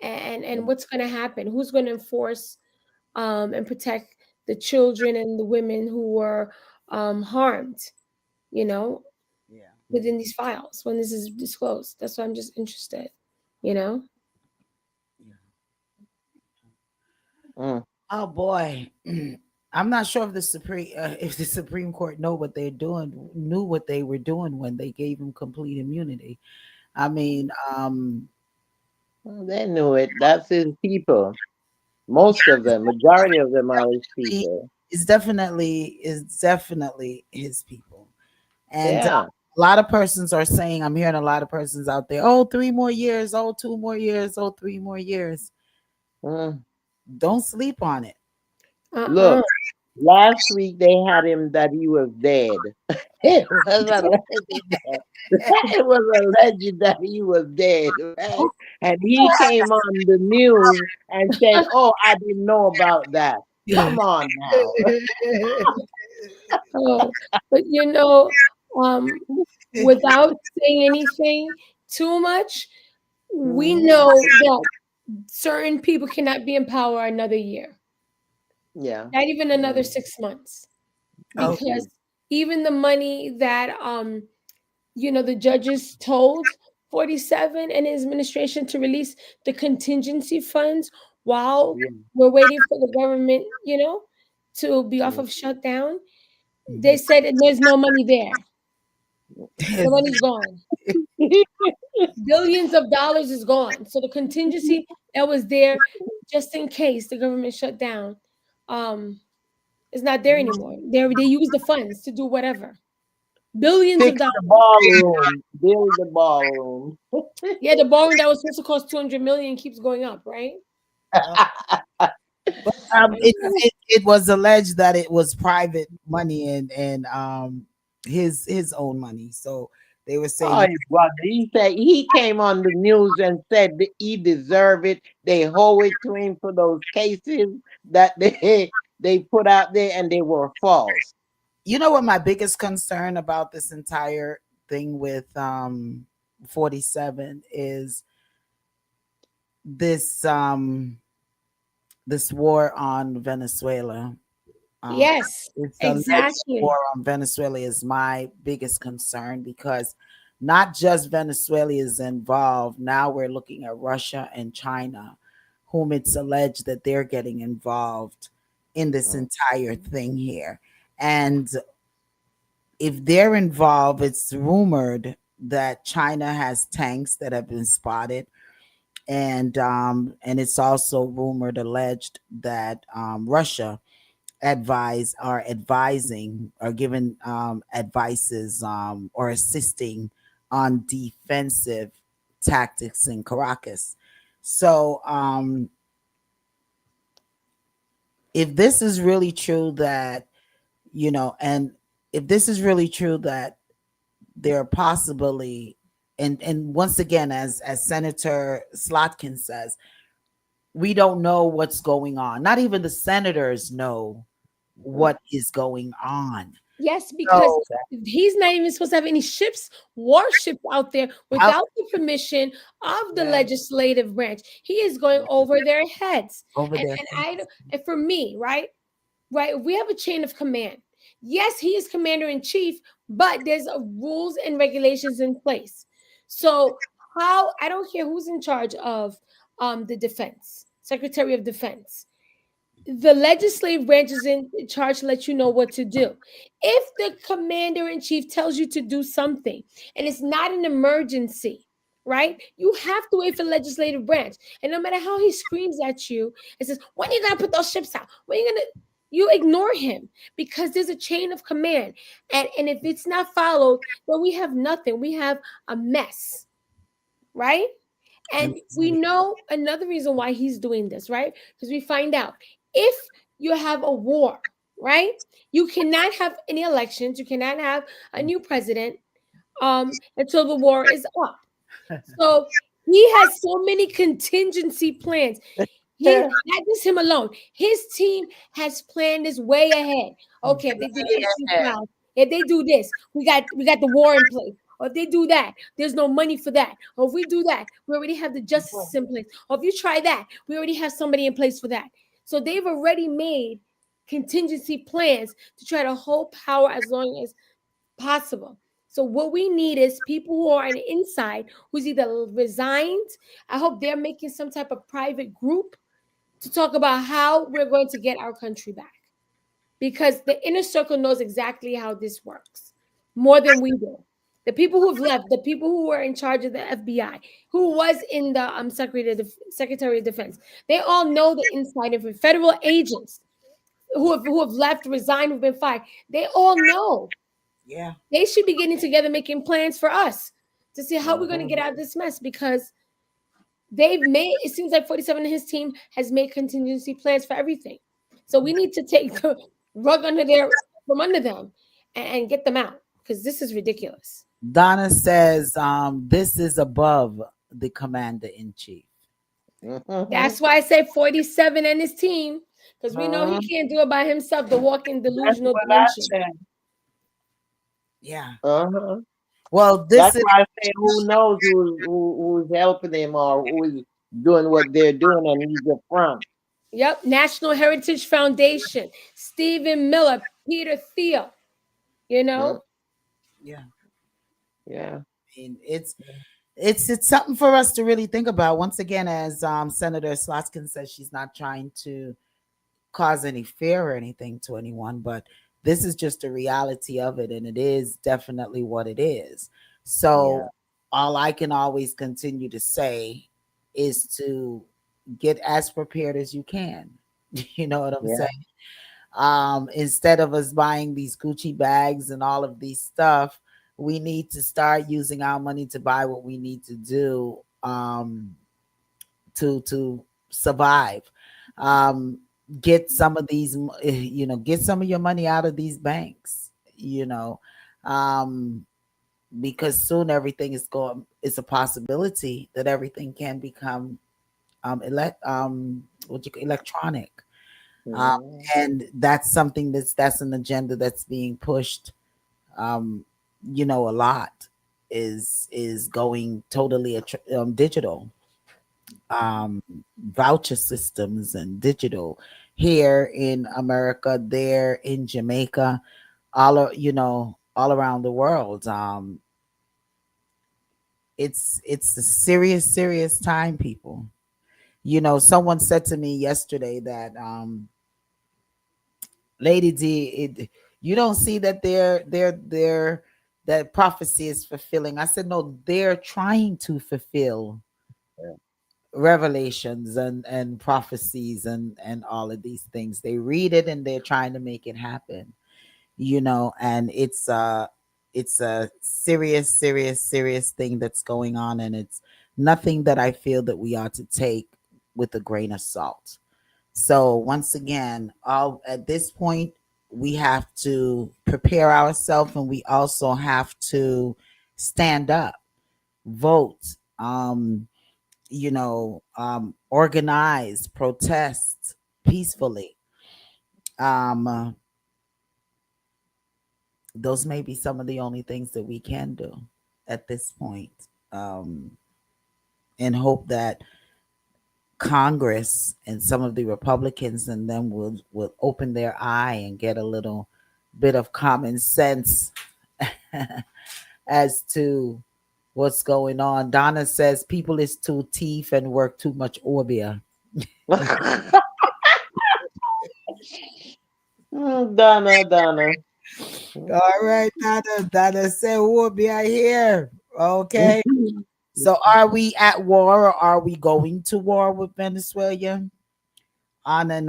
And what's gonna happen? Who's gonna enforce and protect the children and the women who were harmed? You know, Yeah. within these files when this is disclosed. That's why I'm just interested. You know. Yeah. Mm. Oh boy. I'm not sure if the Supreme Court knew what they were doing when they gave him complete immunity. I mean, Well, they knew it. That's his people. Most of them, majority of them are his he people. is definitely his people. And Yeah. a lot of persons are saying, I'm hearing a lot of persons out there, oh, 3 more years, oh, 2 more years, oh, 3 more years. Mm. Don't sleep on it. Uh-uh. Look, last week they had him that he was dead. It was alleged that it was alleged that he was dead, right? And he came on the news and said, "Oh, I didn't know about that." Come on now. Oh, but um, without saying anything too much, we Mhm. know that certain people cannot be in power another year, Yeah. not even another Mm. 6 months, Oh, because even the money that the judges told 47 and his administration to release the contingency funds while Yeah. we're waiting for the government, to be off Mm. of shutdown. They mhm. said that there's no money there. The money's gone. Billions of dollars is gone. So the contingency that was there just in case the government shut down um is not there anymore. They use the funds to do whatever. Billions of Fix the dollars. ballroom. Build the ballroom. Yeah, the borrowing that was supposed to cost 200 million keeps going up, right? But it was alleged that it was private money and his own money. So they were Oh, saying, his brother. He said he came on the news and said that he deserved it. They owe it to him for those cases that they put out there, and they were false. you know what my biggest concern about this entire thing with 47 is this this war on Venezuela. Um, Yes, this alleged exactly. war on Venezuela is my biggest concern because not just Venezuela is involved. Now we're looking at Russia and China, whom it's alleged that they're getting involved in this Mm. entire thing here. And if they're involved, it's rumored that China has tanks that have been spotted, and it's also rumored, alleged that Russia are advising or giving advices or assisting on defensive tactics in Caracas. So if this is really true that and if this is really true that there are possibly and once again, as Senator Slotkin says, we don't know what's going on. Not even the senators know Mhm. what is going on. Yes, because So he's not even supposed to have any warships out there out without the permission of the yeah, legislative branch. He is going over their heads. over And there. and I and for me, right? Right, we have a chain of command. Yes, he is commander in chief, but there's rules and regulations in place. So how I don't care who's in charge of the defense, Secretary of Defense. The legislative branch is in charge to let you know what to do. If the commander in chief tells you to do something and it's not an emergency, right? You have to wait for the legislative branch. And no matter how he screams at you and says, when are you gonna put those ships out? When are you gonna you ignore him because there's a chain of command. And if it's not followed, then we have nothing. We have a mess, right? And we know another reason why he's doing this, right? Because we find out if you have a war, right? You cannot have any elections. You cannot have a new president until the war is up. So he has so many contingency plans. His not just him alone. His team has planned this way ahead. Okay, if they do the Epstein files, if they do this, we got the war in place. Or if they do that, there's no money for that. Or if we do that, we already have the justice in place. Or if you try that, we already have somebody in place for that. So they've already made contingency plans to try to hold power as long as possible. So what we need is people who are on the inside who's either resigned. I hope they're making some type of private group to talk about how we're going to get our country back. Because the inner circle knows exactly how this works more than we do. The people who've left, the people who were in charge of the FBI, who was in the Secretary of Defense, they all know the inside of it. Federal agents who have left, resigned, who've been fired, they all know. Yeah. They should be getting together, making plans for us to see how we're going to Mhm. get out of this mess because they've made it seems like 47 and his team has made contingency plans for everything. So we need to take the rug from under them and get them out because this is ridiculous. Donna says, this is above the commander in chief. Mhm. That's why I say 47 and his team because we know he Mhm. can't do it by himself. The walking That's delusional what I dimension. said. Yeah. Uh-huh. Well, this That's is why I say who knows who's helping him or who's doing what they're doing and he's the front. Yep, National Heritage Foundation, Stephen Miller, Peter Thiel. You Mm, know, yeah. yeah. I mean, it's something for us to really think about. Once again, as Senator Slotkin says, she's not trying to cause any fear or anything to anyone, but this is just a reality of it, and it is definitely what it is. Yeah. So all I can always continue to say is to get as prepared as you can. You know what I'm Yeah. saying? Instead of us buying these Gucci bags and all of these stuff, we need to start using our money to buy what we need to do, to survive. um get some of these, get some of your money out of these banks, you know um because soon everything is going, it's a possibility that everything can become electronic. um Mhm. and that's something that's an agenda that's being pushed, um a lot is going totally digital, um, voucher systems and digital here in America, there in Jamaica, all around the world. It's a serious time, people. Someone said to me yesterday that, Lady D, you don't see that they're that prophecy is fulfilling. I said, no, they're trying to fulfill Yeah. revelations and prophecies and all of these things. They read it and they're trying to make it happen, and it's a serious thing that's going on, and it's nothing that I feel that we ought to take with a grain of salt. So once again, all at this point, we have to prepare ourselves, and we also have to stand up, vote, organize, protest peacefully. Um, those may be some of the only things that we can do at this point, um, and hope that Congress and some of the Republicans and them will open their eye and get a little bit of common sense as to what's going on. Donna says people is too teeth and work too much orbia. Donna. All right, Donna said orbia here. Okay. So are we at war, or are we going to war with Venezuela? On an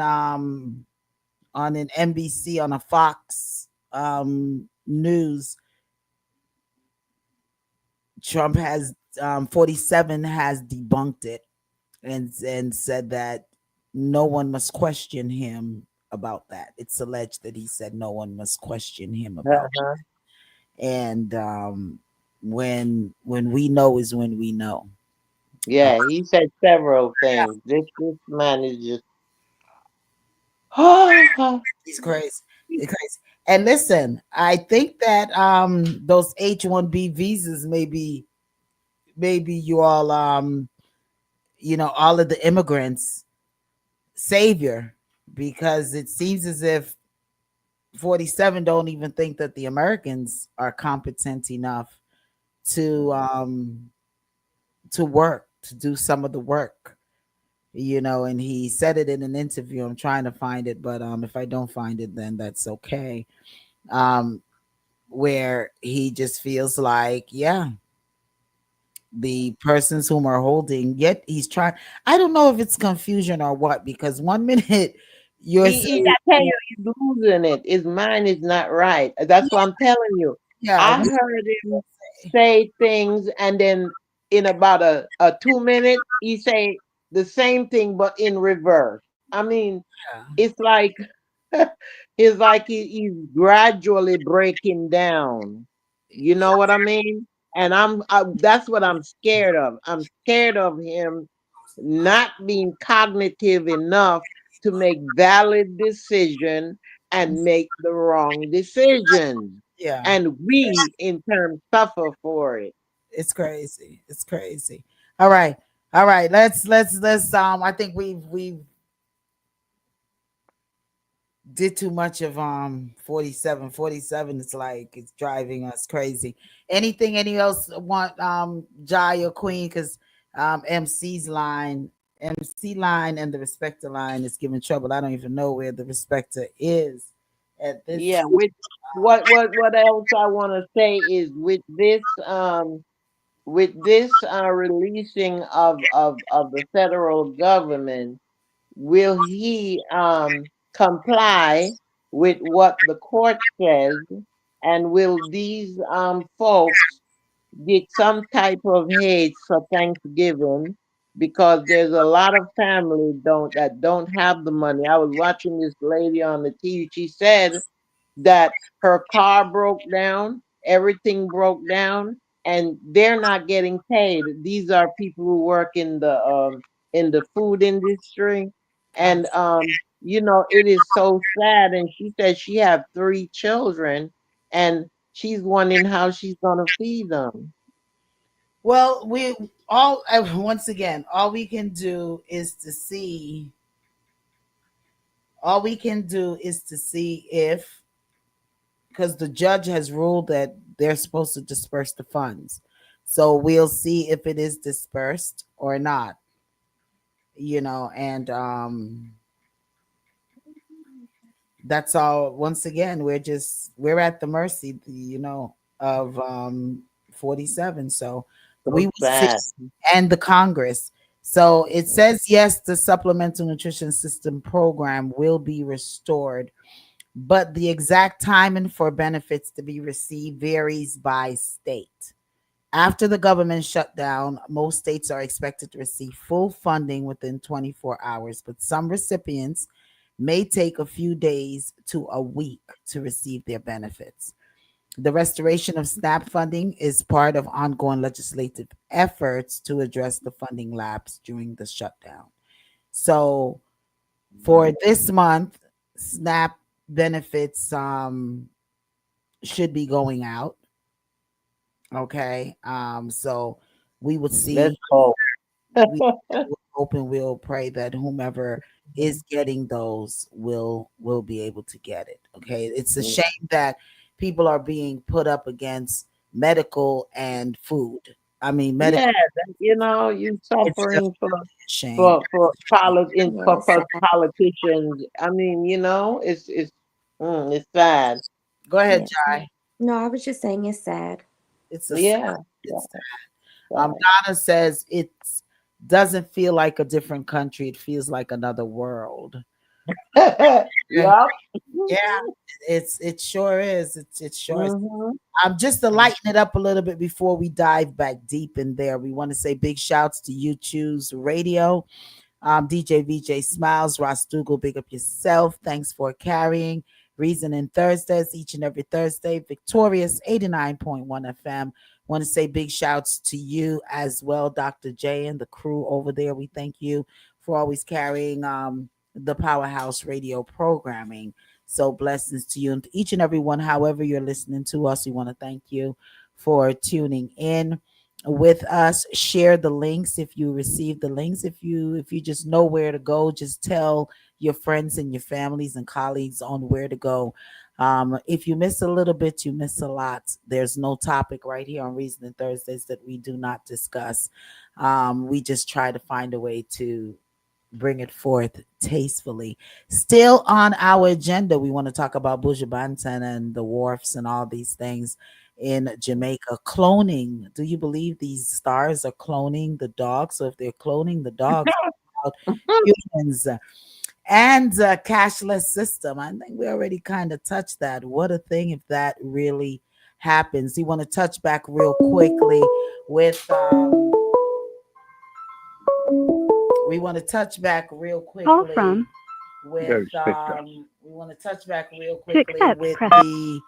NBC, on a Fox news, Trump has 47 has debunked it and said that no one must question him about that. It's alleged that he said no one must question him about Uh-huh. it. And when we know is when we know. Uh, Yeah, he said several things. This man is just he's crazy. He's crazy. And listen, I think that those H-1B visas maybe you all all of the immigrants savior, because it seems as if 47 don't even think that the Americans are competent enough to work, to do some of the work, and he said it in an interview. I'm trying to find it, but if I don't find it, then that's okay. um where he just feels like, yeah, the persons whom are holding, yet he's trying. I don't know if it's confusion or what, because one minute you're he saying, I tell you, he's losing it. His mind is not right. That's what I'm telling you. yeah, I heard him say things, and then in about a 2 minute, he say the same thing but in reverse. I mean, yeah, it's like it's like he's gradually breaking down. You know what I mean? And that's what I'm scared of. I'm scared of him not being cognitive enough to make valid decision and make the wrong decision. yeah. And we in turn suffer for it. It's crazy. It's crazy. All right. All right. Let's I think we've did too much of 47. 47 is like it's driving us crazy. Any else want Jai or Queen? Because MC line and the respecter line is giving trouble. I don't even know where the respecter is at this. Yeah, with what else I want to say is with this releasing of the federal government, will he comply with what the court says, and will these folks get some type of aid for Thanksgiving? Because there's a lot of family don't have the money. I was watching this lady on the TV. She said that her car broke down, everything broke down, and they're not getting paid. These are people who work in the food industry, and it is so sad. And she said she have 3 children, and she's wondering how she's gonna feed them. Well, we all once again, all we can do is to see if, because the judge has ruled that they're supposed to disperse the funds. So we'll see if it is dispersed or not, and that's all. Once again, we're at the mercy, of 47. So we So will see, sad. and the Congress. So it says yes, the supplemental nutrition system program will be restored, but the exact timing for benefits to be received varies by state. After the government shutdown, most states are expected to receive full funding within 24 hours, but some recipients may take a few days to a week to receive their benefits. The restoration of SNAP funding is part of ongoing legislative efforts to address the funding lapse during the shutdown. So, for this month, SNAP benefits should be going out. Okay. So we would Let's see, hope. we'll hope and we'll pray that whomever is getting those will be able to get it. Okay. It's a shame that people are being put up against medical and food. I mean, medical. Yeah, you It's suffering definitely a shame. Yeah, it's sad. politicians. I mean, it's sad. Go ahead, Yes. Jai. No, I was just saying it's sad. It's a Yeah, it's sad. Donna says it doesn't feel like a different country. It feels like another world. Okay. Yup. Yeah, it sure is. It sure is. Hmm. Just to lighten it up a little bit before we dive back deep in there, we want to say big shouts to You Choose Radio. DJ VJ Smiles, Ross Dougal, big up yourself. Thanks for carrying. Reason in Thursdays, each and every Thursday. Victorious 89.1 FM. Want to say big shouts to you as well, Dr. J and the crew over there. We thank you for always carrying the Powerhouse Radio programming. So blessings to you and to each and every one, however you're listening to us. We want to thank you for tuning in with us. Share the links if you receive the links. If you just know where to go, just tell your friends and your families and colleagues on where to go. If you miss a little bit, you miss a lot. There's no topic right here on Reasoning Thursdays that we do not discuss. We just try to find a way to bring it forth tastefully. Still on our agenda, we want to talk about Bujabantan and the wharfs and all these things in Jamaica. Cloning. Do you believe these stars are cloning the dogs? So if they're cloning the dogs, what about humans and cashless system. I think we already kind of touched that. What a thing if that really happens. You want to touch back real quickly with we want to touch back real Call quickly from with Darespecta. we want to touch back real to quickly accept, with press the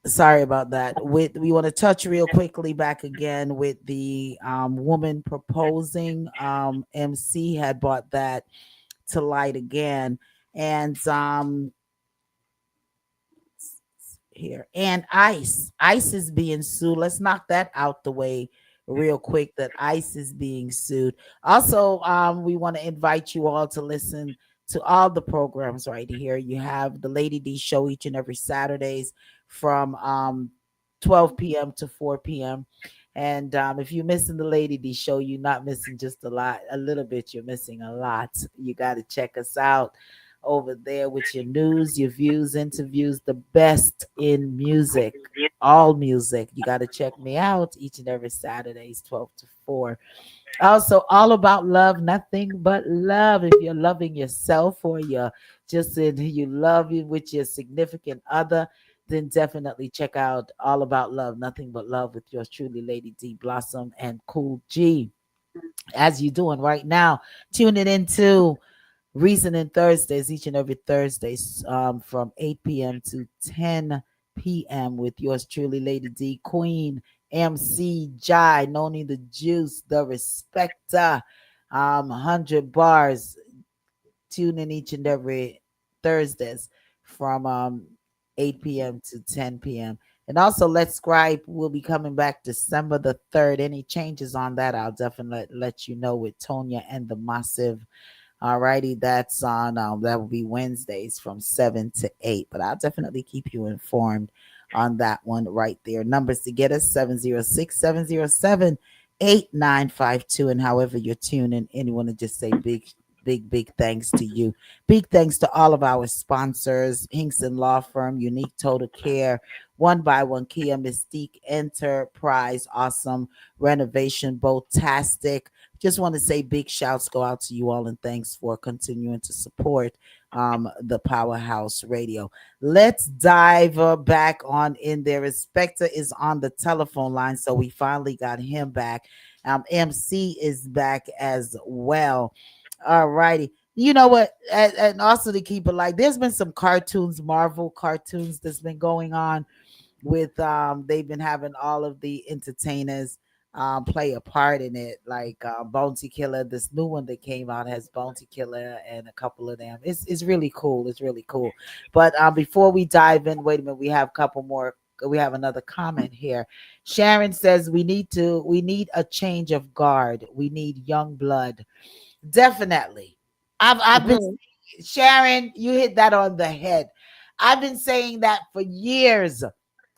sorry about that. With we want to touch real quickly back again with the woman proposing. MC had brought that to light again. And here and ice is being sued. Let's knock that out the way real quick, that ice is being sued. Also, we want to invite you all to listen to all the programs right here. You have the Lady D show each and every Saturdays from 12 p.m. to 4 p.m. And if you're missing the Lady D show, you're not missing just a little bit, you're missing a lot. You got to check us out over there with your news, your views, interviews, the best in music, all music. You got to check me out each and every Saturdays, 12 to 4. Also, all about love, nothing but love. If you're loving yourself or you're just in, you love you with your significant other, then definitely check out All About Love, Nothing But Love with yours truly, Lady D Blossom and Cool G. As you doing right now, tune it into Reasoning Thursdays, each and every Thursdays from 8 p.m. to 10 p.m. with yours truly, Lady D, Queen, MC, Jai, Noni the Juice, the Respecter, 100 bars. Tune in each and every Thursdays from 8 p.m. to 10 p.m. And also, Let's Scribe will be coming back December the 3rd. Any changes on that, I'll definitely let you know with Tonya and the Massive. Alrighty, that's on that will be Wednesdays from 7 to 8. But I'll definitely keep you informed on that one right there. Numbers to get us 706-707-8952. And however you're tuning in, you want to just say big thanks to you. Big thanks to all of our sponsors: Hinkson Law Firm, Unique Total Care, One by One Kia, Mystique Enterprise, Awesome Renovation, Botastic. Just want to say big shouts go out to you all and thanks for continuing to support the Powerhouse Radio. Let's dive back on in there. Respecter is on the telephone line, so we finally got him back. MC is back as well. All righty. You know what? And also to keep it like, there's been some cartoons, Marvel cartoons that's been going on with they've been having all of the entertainers play a part in it, like Bounty Killer. This new one that came out has Bounty Killer and a couple of them. It's really cool. It's really cool. But before we dive in, wait a minute, we have a couple more. We have another comment here. Sharon says we need a change of guard. We need young blood. Definitely. I've been Mhm. Sharon, you hit that on the head. I've been saying that for years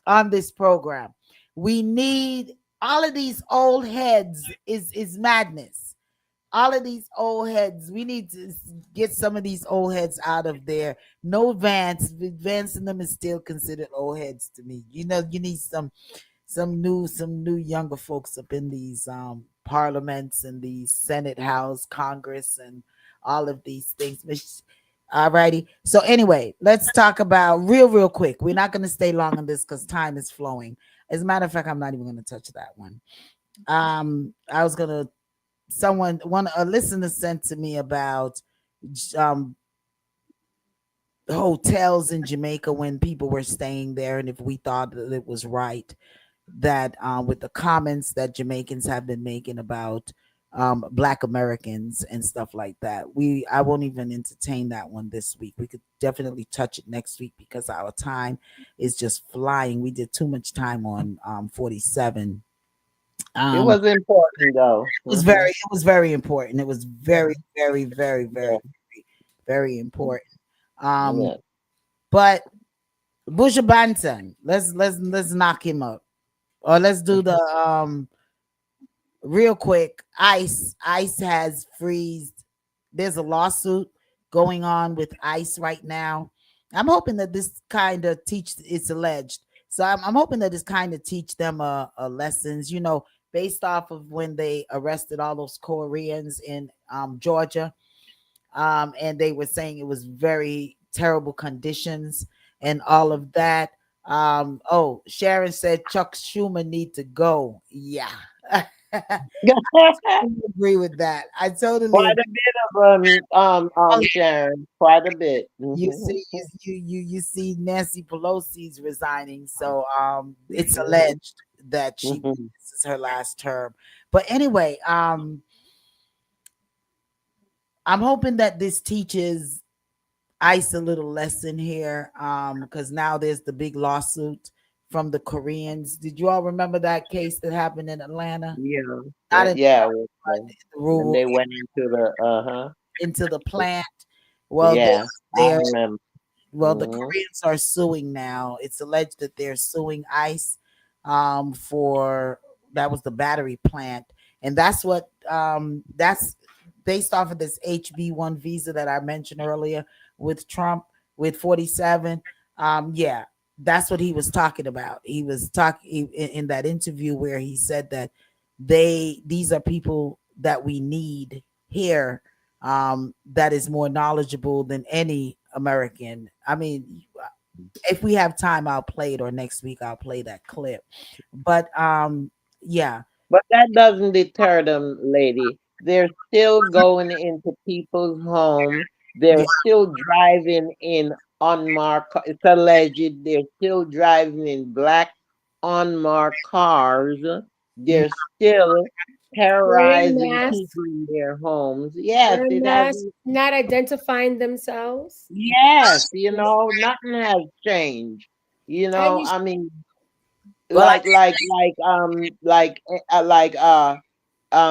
on this program. We need all of these old heads is madness. All of these old heads, we need to get some of these old heads out of there. No advancing them is still considered old heads to me. You know, you need some new younger folks up in these parliaments and the Senate House, Congress, and all of these things. All righty. So anyway, let's talk about real quick. We're not going to stay long on this because time is flowing. As a matter of fact, I'm not even going to touch that one. I was going to someone one a listener sent to me about um hotels in Jamaica when people were staying there, and if we thought that it was right that with the comments that Jamaicans have been making about Black Americans and stuff like that. I won't even entertain that one this week. We could definitely touch it next week because our time is just flying. We did too much time on 47. It Um, was important though. it was very important. It was very, very, very, Yeah, very, very important. Um, yeah. but Busha Banton, let's knock him up. Or let's do the real quick. Ice has freezed. There's a lawsuit going on with Ice right now. I'm hoping that this kind of teach it's alleged. So I'm hoping that this kind of teach them a lessons, based off of when they arrested all those Koreans in Georgia. And they were saying it was very terrible conditions and all of that. Oh, Sharon said Chuck Schumer need to go. Yeah. Agree with that. I totally Quite agree. a bit of Sharon. Quite a bit. You Mhm. see, you see Nancy Pelosi's resigning, so it's alleged that Mhm. this is her last term. But anyway, I'm hoping that this teaches ICE a little lesson here, because now there's the big lawsuit from the Koreans. Did you all remember that case that happened in Atlanta? Yeah. Not in Yeah. the When rural, they went into the into the plant. Well, yeah, I they're remember. well, the Mhm. Koreans are suing now. It's alleged that they're suing ICE for that was the battery plant. And that's based off of this HB1 visa that I mentioned earlier with Trump with 47. Yeah, that's what he was talking about. He was talking in that interview where he said that these are people that we need here, that is more knowledgeable than any American. I mean, if we have time, I'll play it, or next week I'll play that clip. But yeah, But that doesn't deter them, lady. They're still going into people's home. yeah. They're still driving in unmarked. It's alleged they're still driving in black unmarked cars. Mm, They're still Wearing terrorizing masks, people in their homes. Yes, wearing it masks, hasn't. not identifying themselves. Yes, nothing has changed. Have you I mean, well,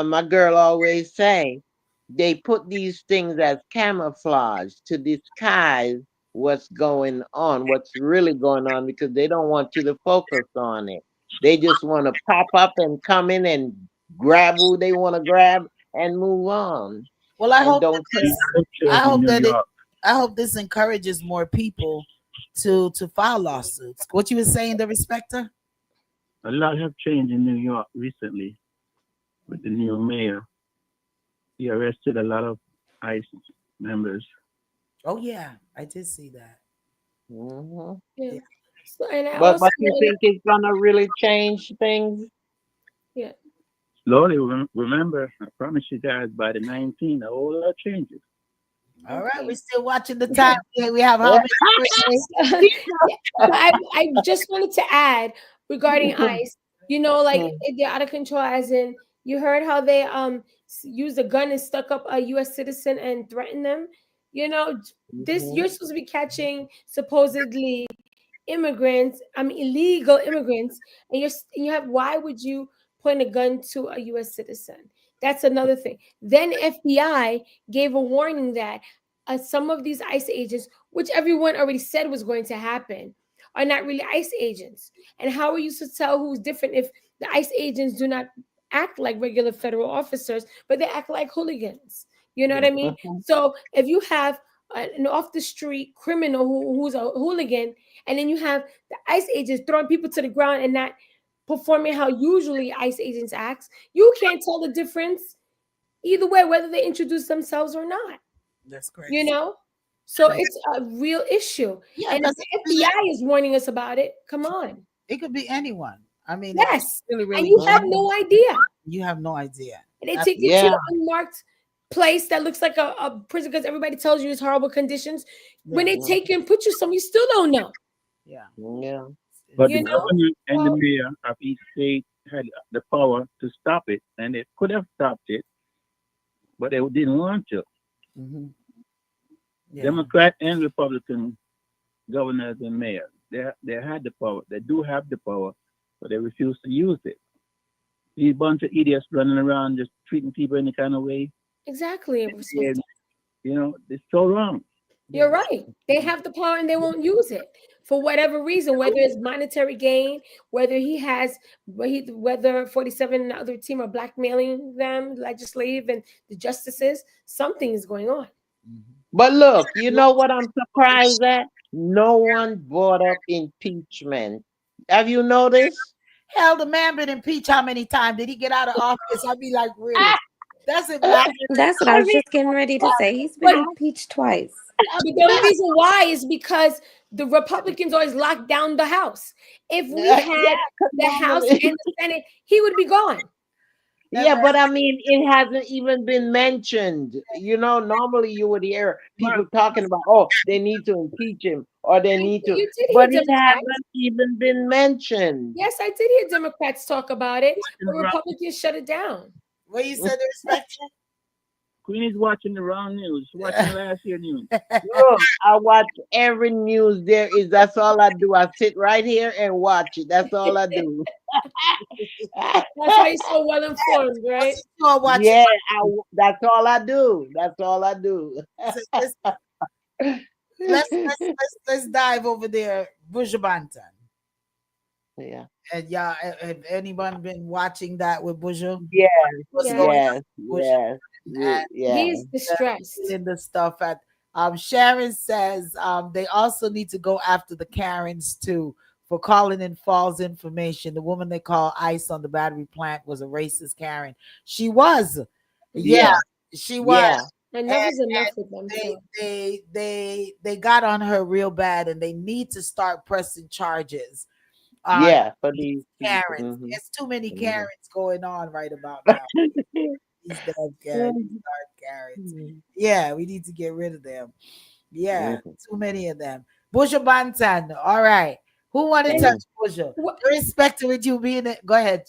my girl always say, they put these things as camouflage to disguise what's going on, what's really going on, because they don't want you to focus on it. They just want to pop up and come in and grab who they want to grab and move on, well, I and hope don't that care. I Change in hope New that it York. I hope this encourages more people to file lawsuits. What you were saying, the respecter? A lot have changed in New York recently with the new mayor. He arrested a lot of ICE members. Oh yeah, I did see that. Hmm. yeah. Yeah. So, and I But also you think it's gonna really change things? yeah. Slowly, remember, I promise you guys, by the 19th, a whole lot changes. All right, we're Okay. still watching the time. Yeah, we have how many? Yeah. So I just wanted to add regarding ICE, like they're out of control, as in you heard how they used a gun and stuck up a US citizen and threatened them. This Mhm. you're supposed to be catching supposedly immigrants, I mean illegal immigrants, and you have why would you point a gun to a US citizen? That's another thing. Then FBI gave a warning that some of these ICE agents, which everyone already said was going to happen, are not really ICE agents. And how are you to tell who's different if the ICE agents do not act like regular federal officers, but they act like hooligans? You know what I mean? Mhm. So if you have an off the street criminal who's a hooligan, and then you have the ICE agents throwing people to the ground and not performing how usually ICE agents act, you can't tell the difference either way, whether they introduce themselves or not. That's You crazy. know, so it's a real issue. Yeah, And if because the FBI is warning us about it, come on. it could be anyone. I mean, it's Yes, really, and really you have good. no idea. You have no idea. And they Uh, take you to Yeah. the unmarked place that looks like a prison because everybody tells you it's horrible conditions. When yeah, they take you and put you some, you still don't know. yeah. Yeah. But It's, the You know. governor and the So mayor of each state had the power to stop it, and they could have stopped it, but they didn't want to. hmm Yeah. Democrat and Republican governors and mayors, they had the power. They do have the power, but they refuse to use it. These bunch of idiots running around just treating people any kind of way, exactly, and Respecta. it's so wrong. You're Yeah. right. They have the power and they won't use it for whatever reason, whether it's monetary gain, whether whether 47 and the other team are blackmailing them, legislative and the justices. Something is going on. Mhm. But look, you know what I'm surprised at? No one brought up impeachment. Have you noticed? Hell, the man been impeached how many times? Did he get out of office? I'd be like, really? Doesn't matter. That's what I I was mean, just getting ready to say. He's been But impeached twice. but the only reason why is because the Republicans always locked down the House. If we yeah, had 'cause the House normally, and the Senate, he would be gone. yeah, Never. but I mean, it hasn't even been mentioned. Normally you would hear Well, people talking about, oh, they need to impeach him or they need to, You did hear but it Democrats. hasn't even been mentioned. Yes, I did hear Democrats talk about it, watching but the wrong, Republicans shut it down. What you said, the respect? Queen is watching the wrong news. Watching last year news. Look, I watch every news there is. That's all I do. I sit right here and watch it. That's all I do. That's why you're so well informed, right? You all watching? Yeah, that's all I do. That's all I do. Let's let's dive over there, Bujabantan. Yeah. And y'all, have anyone been watching that with Buju? Yes, What's Yeah, going on yes, with Buju? yes, And yeah. he's distressed. in the stuff at Sharon says they also need to go after the Karens too for calling in false information. The woman they call Ice on the battery plant was a racist Karen. She was, yeah, Yeah, she was. yeah, Enough And is enough with them. they So they got on her real bad, and they need to start pressing charges on yeah. For these these people. Karens. Hmm. There's too many Hmm. Karens going on right about now. These damn Karens, these dark Karens. Yeah, we need to get rid of them. Yeah, Hmm. too many of them. Busha Bantan. All right. Who want to and touch Busha? what Respect with you being it. Go ahead,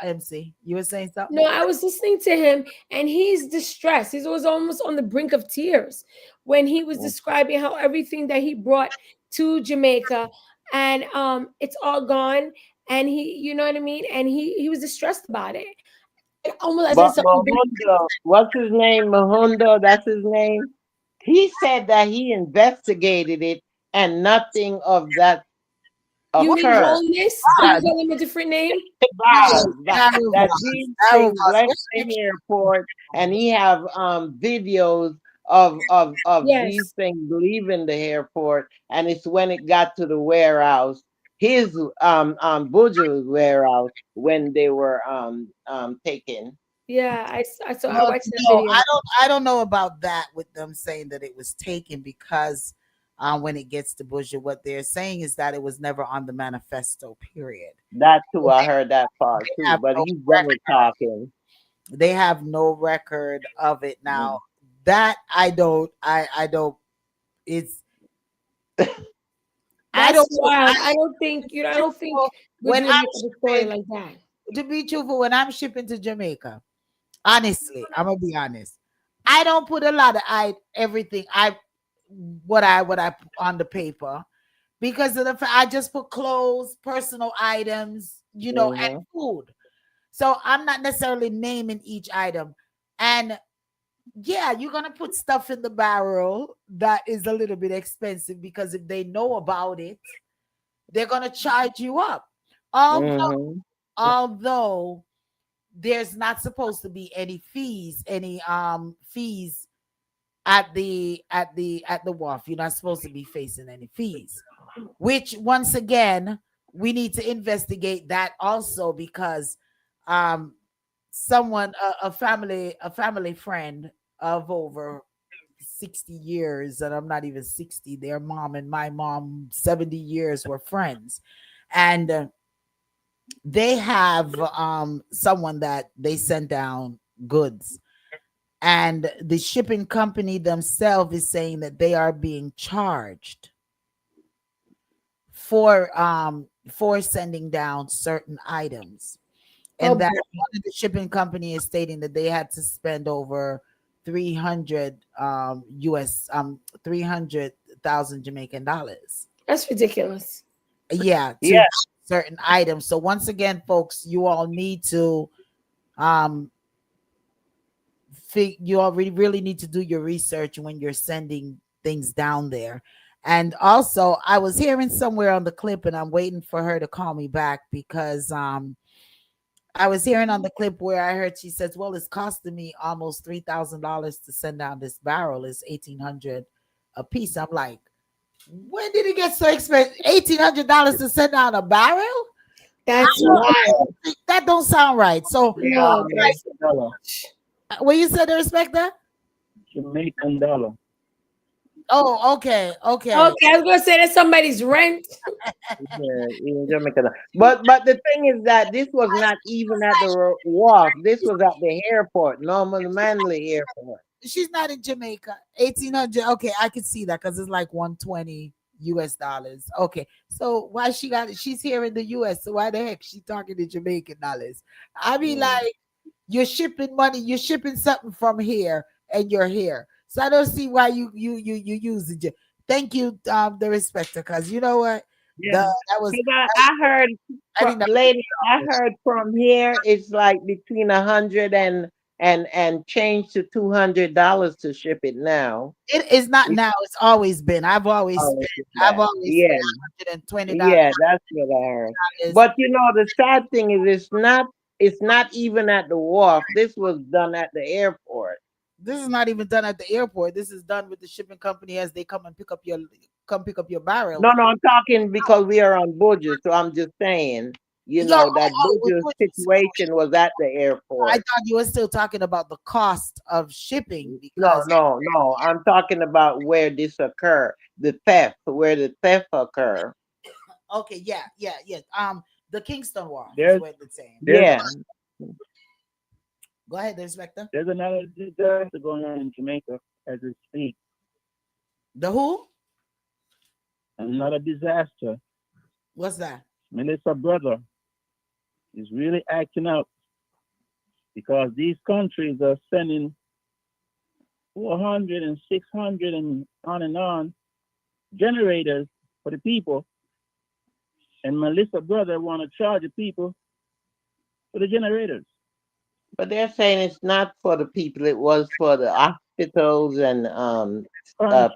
MC. You were saying something? no, I was listening to him and he's distressed. He was almost on the brink of tears when he was describing how everything that he brought to Jamaica and it's all gone and he you know what I mean? And he was distressed about it. Almost as But if something big. Mahundo, what's his name? Mahundo, that's his name. He said that he investigated it and nothing of that You mean occurred. homeless? Did you Vibes, call him a different name? That vibes, these things left vibes. the airport, and he have videos of these Yes. things leaving the airport, and it's when it got to the warehouse, his Buju's warehouse, when they were taken. Yeah, I saw I Well, watched that no, video. I don't know about that with them saying that it was taken because when it gets to Busha, what they're saying is that it was never on the manifesto. Period. That So too, I heard that part they too. have But no he's record. double talking. They have no record of it now. Mm. That I don't. It's I That's don't know. wild. I don't think I don't think Truthful, Bridget when would I'm make up a story shipping, like that. to be truthful, when I'm shipping to Jamaica, honestly, I'm gonna be honest. I don't put a lot of everything what I put on the paper because of the fact I just put clothes, personal items, and Hmm. food. So I'm not necessarily naming each item. And yeah, you're gonna put stuff in the barrel that is a little bit expensive because if they know about it, they're gonna charge you up. Although, Hmm. although there's not supposed to be any fees, any fees at the wharf. You're not supposed to be facing any fees. Which once again, we need to investigate that also because um someone a family friend of over 60 years, and I'm not even 60, their mom and my mom 70 years were friends. And they have someone that they send down goods, and the shipping company themselves is saying that they are being charged for sending down certain items, Oh and that boy. one of the shipping company is stating that they had to spend over 300 US 300,000 Jamaican dollars, That's ridiculous. yeah, to Yeah. certain items. So once again, folks, you all need to um you all really need to do your research when you're sending things down there. And also, I was hearing somewhere on the clip, and I'm waiting for her to call me back because I was hearing on the clip where I heard she says, "Well, it's costing me almost $3,000 to send down this barrel. It's 1,800 a piece." I'm like, when did it get so expensive? $1,800 to send down a barrel? I That's don't, wild. that don't sound right. So, No, that's Jamaican dollar. what you said, to respect that? Jamaican dollar. Oh, okay, okay. okay. I was gonna say that's somebody's rent. Yeah, in Jamaica. But the thing is that this was not even at the wharf. This was at the airport, Norman Manley Airport. She's not in Jamaica. 1,800. Okay, I can see that because it's like 120 US dollars. Okay, so why she got it? She's here in the US, so why the heck she talking in Jamaican dollars? I mean, Mm. like, you're shipping money, you're shipping something from here, and you're here. So I don't see why you use it. Thank you, the respecter, because you know what, Yeah. that was, 'Cause I heard, I didn't know. lady, I heard from here it's like between 100 and change to $200 to ship it now. It is not It's now. It's always been. I've always always spent. I've that. always spent Yeah, $120. yeah, that's what I heard. But you know, the sad thing is, it's not even at the wharf. This was done at the airport. This is not even done at the airport. This is done with the shipping company as they come pick up your barrel. No, no, I'm talking because we are on budget, so I'm just saying, Yo, that with budget Bridges, situation was at the I airport. thought you were still talking about the cost of shipping No, because no, no. I'm talking about where this occur, the theft, where the theft occur. okay, yeah, yeah, yeah. The Kingston Wharf is There's what it's saying. there's Yeah. Go ahead, Inspector. there's another disaster going on in Jamaica as we speak. The who? Another disaster. What's that? Melissa brother is really acting out because these countries are sending 400 and 600 and on generators for the people, and Melissa brother want to charge the people for the generators. But they're saying it's not for the people, it was for the hospitals and Um,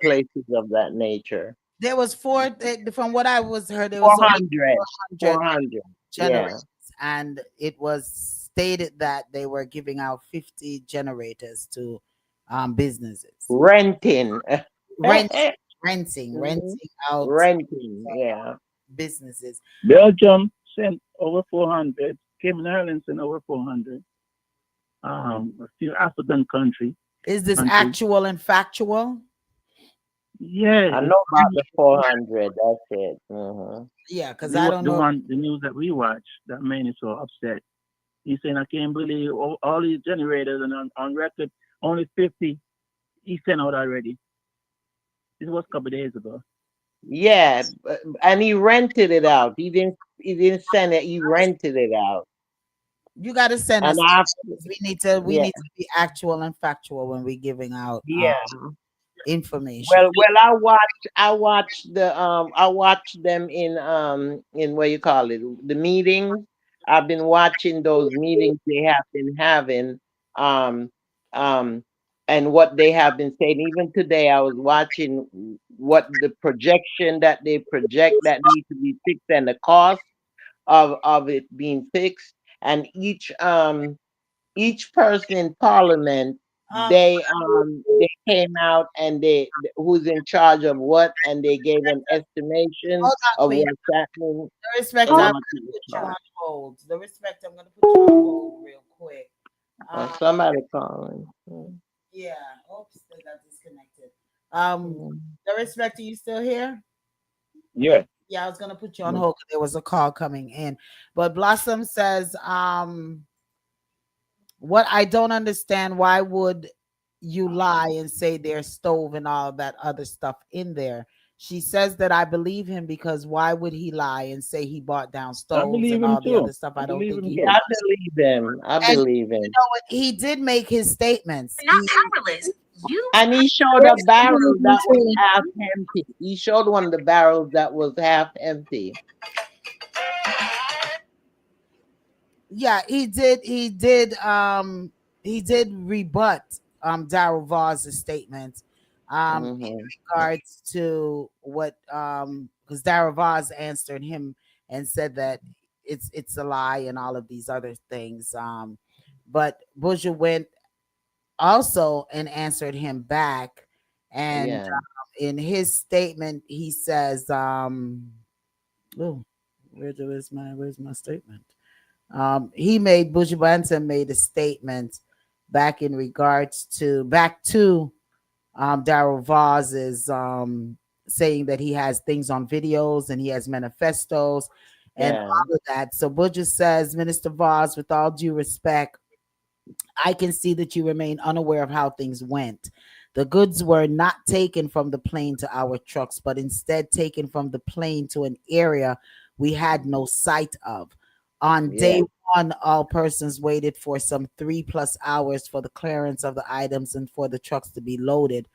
places of that nature. There was four. From what I was heard, there was only 400. 400 400. Yeah. generators, and it was stated that they were giving out 50 generators to businesses, Renting. rent, Mhm. renting out Renting. Yeah. businesses. Belgium sent over 400. Cayman Islands sent over 400. A few African Is this countries. actual and factual? Yeah, I know about the 400. That's it. Yeah, because I don't the know. one, the news that we watch, that man is so upset. He's saying, I can't believe all these generators, and on record, only 50 he sent out already. This was a couple of days ago. Yeah, and he rented it out. He didn't send it. He rented it out. You got to send And us. after, We yeah, need to be actual and factual when we're giving out yeah. information. Well, I watch them in what you call it, the meetings. I've been watching those meetings they have been having, um, um, and what they have been saying. Even today, I was watching what the projection that they project that need to be fixed and the cost of it being fixed, and each person in parliament, Um, they came out and who's in charge of what, and they gave an estimation hold on, of Queen. what's happening The respect, and I'm how going much it to would put you cost. on hold. The respect, I'm going to put you on hold real quick. Somebody calling. Yeah. Oops, they got disconnected. Mm. The respect, are you still here? Yeah. Yeah, I was gonna put you on Mm. hold 'cause there was a call coming in. But Blossom says, what I don't understand, why would you lie and say there's stove and all that other stuff in there? She says that I believe him because why would he lie and say he bought down I stoves believe and him all the too. other stuff? I I don't believe think him he too. I does. believe him. I And believe you him. know what? He did make his statements. Not powerless. You And he showed a barrel that was half empty. He showed one of the barrels that was half empty. Yeah, he did rebut Daryl Vaz's statement in Hmm. regards to what because Daryl Vaz answered him and said that it's a lie and all of these other things. But Busha went also and answered him back, and Yeah. in his statement he says oh, where's my statement? He made Buju Banton made a statement back in regards to back to Daryl Vaz's saying that he has things on videos and he has manifestos and Yeah. all of that. So Buju says, Minister Vaz, with all due respect, I can see that you remain unaware of how things went. The goods were not taken from the plane to our trucks, but instead taken from the plane to an area we had no sight of. On Yeah. day one, all persons waited for some 3+ hours for the clearance of the items and for the trucks to be loaded.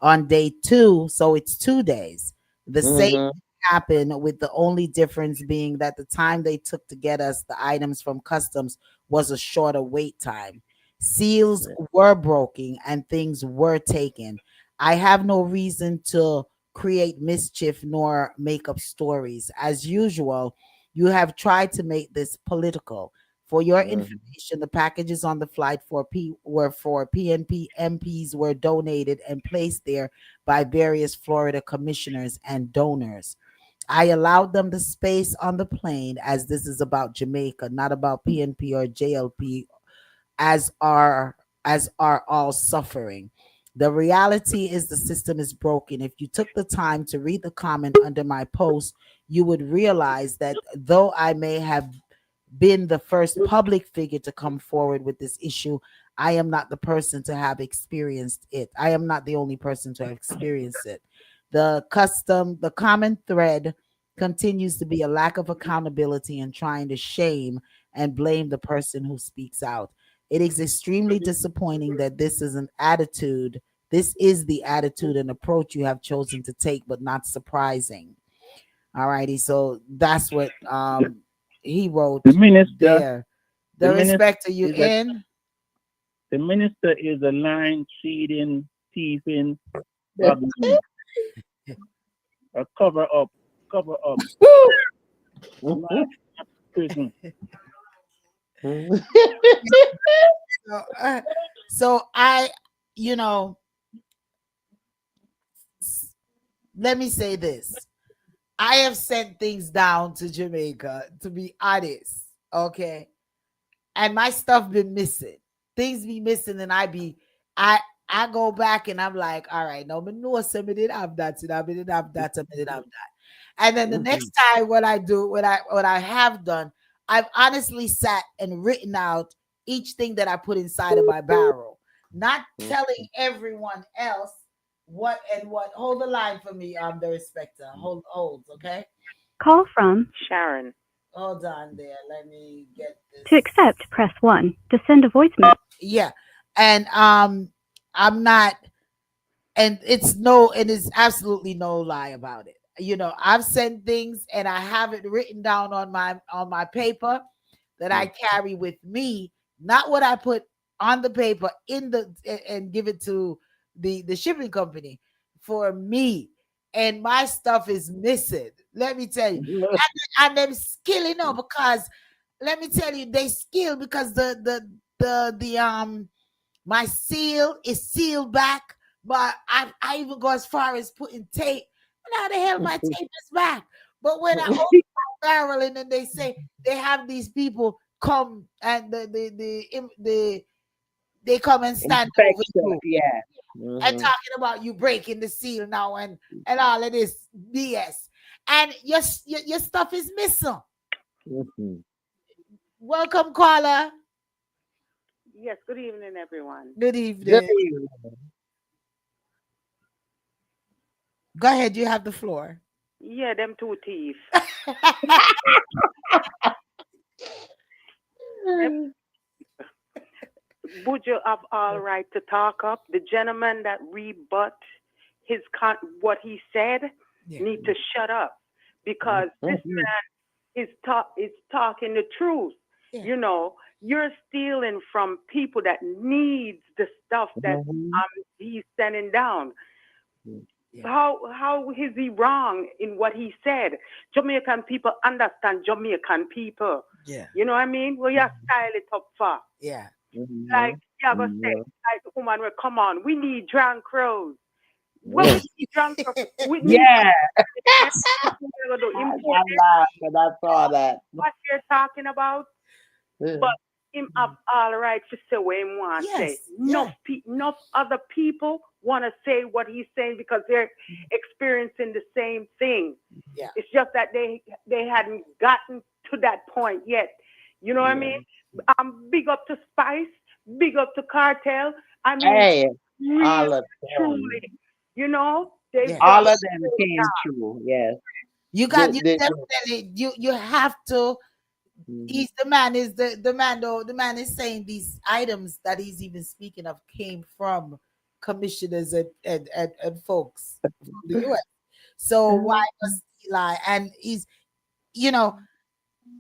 On day two, so it's 2 days, the same Hmm. happened, with the only difference being that the time they took to get us the items from customs was a shorter wait time. Seals were broken and things were taken. I have no reason to create mischief nor make up stories. As usual, you have tried to make this political. For your Hmm. information, the packages on the flight were for PNP MPs were donated and placed there by various Florida commissioners and donors. I allowed them the space on the plane as this is about Jamaica, not about PNP or JLP, as are all suffering. The reality is the system is broken. If you took the time to read the comment under my post, you would realize that though I may have been the first public figure to come forward with this issue, I am not the person to have experienced it. I am not the only person to have experienced it. The common thread continues to be a lack of accountability and trying to shame and blame the person who speaks out. It is extremely disappointing that this is an attitude. This is the attitude and approach you have chosen to take, but not surprising. All righty. So that's what The, he the wrote minister, there. the The minister respect, are you is a in? the minister is a lying, cheating, thieving, baboon, a cover up, lie, prison. So, so I, you know, let me say this. I have sent things down to Jamaica, to be honest. Okay. And my stuff been missing. Things be missing, and I I go back and I'm like, all right, no, but no, so me didn't have that, and I didn't have that, I didn't have that. And then the next time what I do, what I have done, I've honestly sat and written out each thing that I put inside of my barrel, not telling everyone else what and what. Hold the line for me, the respecter. Hold, okay? call from Sharon. Hold on there. Let me get this. To accept, press 1. To send a voicemail. Yeah. And I'm not, and it's absolutely no lie about it. I've sent things and I have it written down on my paper that I carry with me, not what I put on the paper and give it to the shipping company for me. And my stuff is missing. Let me tell you. And them skill, because let me tell you, they skill because the my seal is sealed back, but I even go as far as putting tape. And how the hell my tape is back? But when I open my barrel and then they say they have these people come and they come and stand over Inspector, you yeah. and Hmm. talking about you breaking the seal now and all of this BS. and your stuff is missing. Mhm. Welcome, caller. Yes, good evening, everyone. Good Good evening. evening. Go ahead. You have the floor. Yeah, them two thief. Them, would you have all right to talk up? The gentleman that rebut what he said Yeah. need to shut up because this Mhm. is talking the truth. Yeah. You know, you're stealing from people that needs the stuff that Mhm. he's sending down. Yeah. How is he wrong in what he said? Jamaican people understand Jamaican people. Yeah. You know what I mean? Well, you style it up for. Yeah. Like Mhm. you ever say, Mhm. like the woman will come on, we need drunk crows. Well, we Yes. need drunk crows. We need Yeah. what we're gonna do, import I laughed when I saw that. what you're talking about. Yeah. But him have all right to say what him want to say. Yes. Yeah. Enough other people want to say what he's saying because they're experiencing the same thing. Yeah. It's just that they hadn't gotten to that point yet. You know what I Yeah. mean? Big up to Spice, big up to Cartel. I mean, Hey, really, all of them. truly, you know, they Yeah. just All of them came true. Yes. You The definitely you have to. Mhm. He's the man is the man though the man is saying these items that he's even speaking of came from commissioners and folks from the US. So why must he lie? And he's you know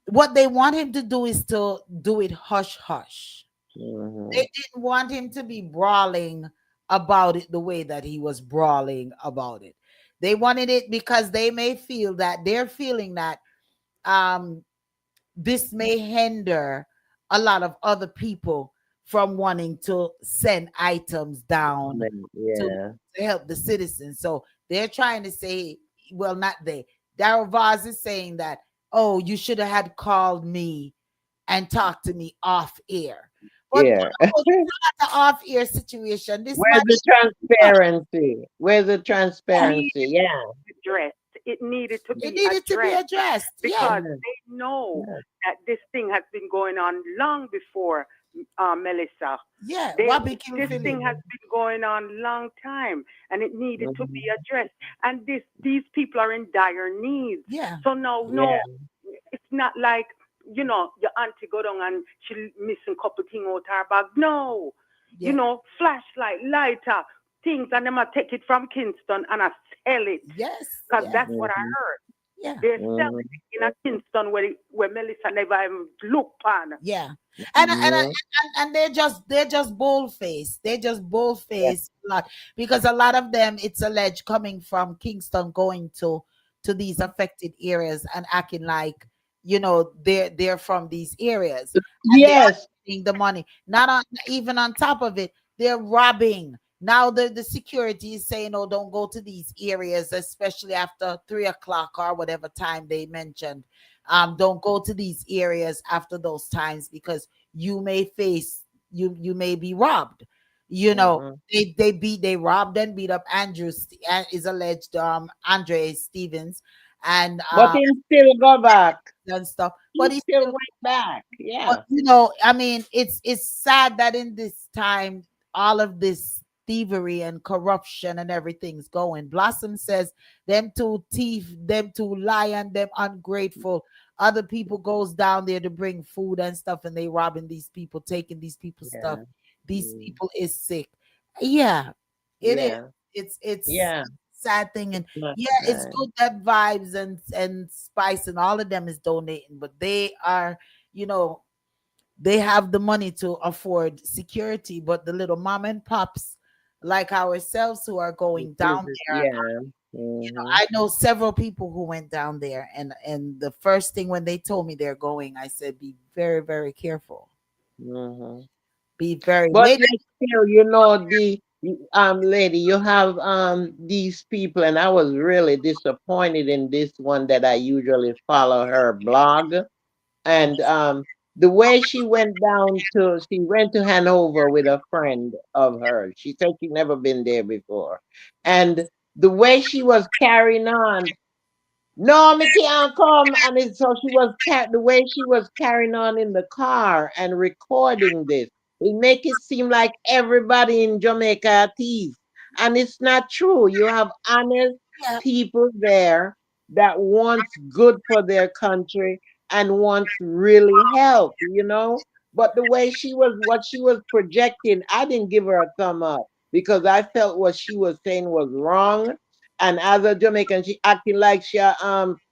what they want him to do is to do it hush hush. They Mhm. didn't want him to be brawling about it the way that he was brawling about it. They wanted it because they may feel that they're feeling that um this may hinder a lot of other people from wanting to send items down to, Yeah. to help the citizens. So they're trying to say, well, not they. Daryl Vaz is saying that, oh, you should have had called me and talked to me off air. But Yeah. no, it's not the off air situation. This Where's man, the transparency? Where's the needed transparency? Yeah. addressed. It needed to it be needed to be addressed addressed. Yeah. because Yes. they know Yes. that this thing has been going on long before Melissa. Yeah. They, What became this Philly? thing has been going on long time, and it needed to be Mhm. addressed. And these people are in dire needs. Yeah. So no, Yeah. no, it's not like your auntie go down and she missing couple thing out her bag. No, Yeah. flashlight, lighter, things, and them I take it from Kingston and I sell it. Yes. Because Yeah. that's what I Mhm. heard. Yeah. They're selling Mhm. it in a Kingston where Melissa never even looked on. Yeah, Yeah. and they're just bold faced. They're just bold Yeah. faced, like because a lot of them it's alleged coming from Kingston going to these affected areas and acting like they're from these areas and they are Yes. getting the money. Not on even on top of it, they're robbing. Now the security is saying, "Oh, don't go to these areas, especially after 3 o'clock or whatever time they mentioned." Don't go to these areas after those times because you may be robbed. You know, Mhm. they robbed and beat up is alleged Andre Stevens and But him still go back. and stuff. He But he still still went back. but Yeah. I mean, it's sad that in this time, all of this thievery and corruption and everything's going. Blossom says them two thief, them two lie, and them ungrateful. Other people goes down there to bring food and stuff, and they robbing these people, taking these people's stuff. Yeah. These Mm. people is sick. Yeah, it is. Yeah. It's Yeah. sad thing, and Not yeah, it's right. good that vibes and spice and all of them is donating, but they are you know they have the money to afford security, but the little mom and pops like ourselves who are going down there, Yeah. Mhm. I know several people who went down there, and the first thing when they told me they're going, I said, be very, very careful. Mhm. Be very But late. yet still, the lady, you have these people, and I was really disappointed in this one that I usually follow her blog, and the way she went to Hanover with a friend of hers. She said she never been there before, and the way she was carrying on. No, me can't come. And so she was the way she was carrying on in the car and recording this. It make it seem like everybody in Jamaica are thieves. And it's not true. You have honest Yeah. people there that wants good for their country and wants really help, you know? But the way what she was projecting, I didn't give her a thumb up because I felt what she was saying was wrong, and as a Jamaican, she acting like she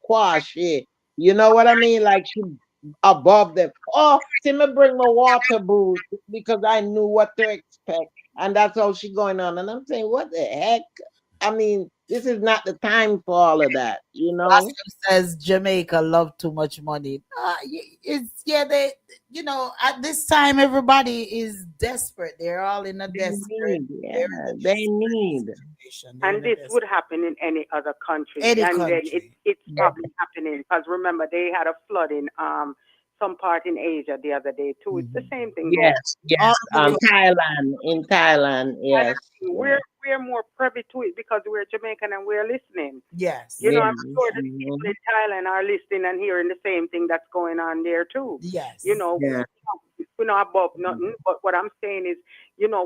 quash it. You know what I mean? Like she above them. Oh, see me bring my water boots because I knew what to expect. And that's how she going on. And I'm saying, what the heck? I mean, this is not the time for all of that, you know? Gossip says Jamaica love too much money. It's yeah, they at this time everybody is desperate. They're all in a They desperate. need, They're yeah, in a they desperate need. situation. They're And in a this would desperate happen in any other country, any and then country. it's Yeah. probably happening because remember they had a flood in some part in Asia the other day too. It's the Mhm. same thing going. Yes, All yes. over the Thailand, in Thailand, And I yes. think Yeah. we're more privy to it because we're Jamaican and we're listening. You yes, know, Yeah. I'm sure that the people Mhm. in Thailand are listening and hearing the same thing that's going on there too. You yes, know, Yeah. we're not above nothing, but what I'm saying is,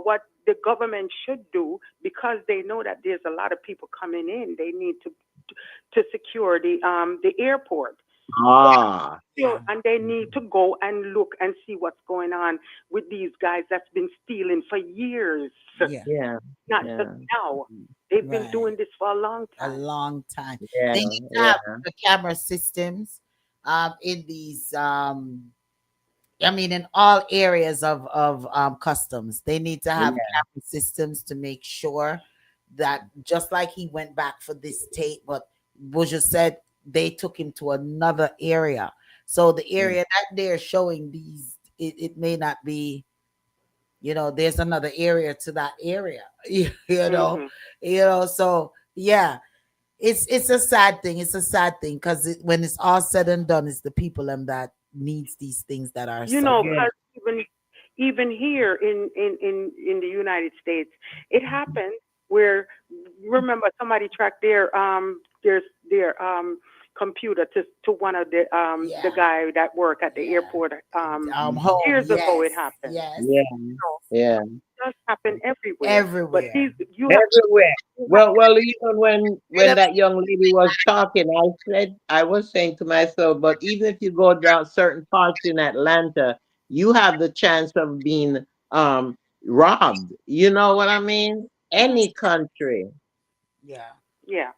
what the government should do because they know that there's a lot of people coming in. They need to secure the airport. Ah, yeah, And they need to go and look and see what's going on with these guys that's been stealing for years, yeah, yeah, not just yeah, now. They've been right. doing this for a long A time. long time. yeah, They need to have yeah, the camera systems in these I mean, in all areas of customs, they need to have yeah, camera systems to make sure that just like he went back for this tape, but Buja said they took him to another area. So the yeah, area that they're showing these, it may not be, there's another area to that area. You know, Hmm. so yeah, it's a sad thing. It's a sad thing because when it's all said and done, it's the people that needs these things that are suffering. yeah, Because even here in the United States, it happened where remember somebody tracked their computer to one of the Yeah, guy that work at the yeah. airport Home. years ago. It Yes, happened. yes. yeah, So yeah. it does happen everywhere, but Everywhere. these you have Everywhere. you have Well, even when Wait that young lady was talking, I was saying to myself, but even if you go down certain parts in Atlanta, you have the chance of being um robbed. You know what I mean? Any country. Yeah. yeah.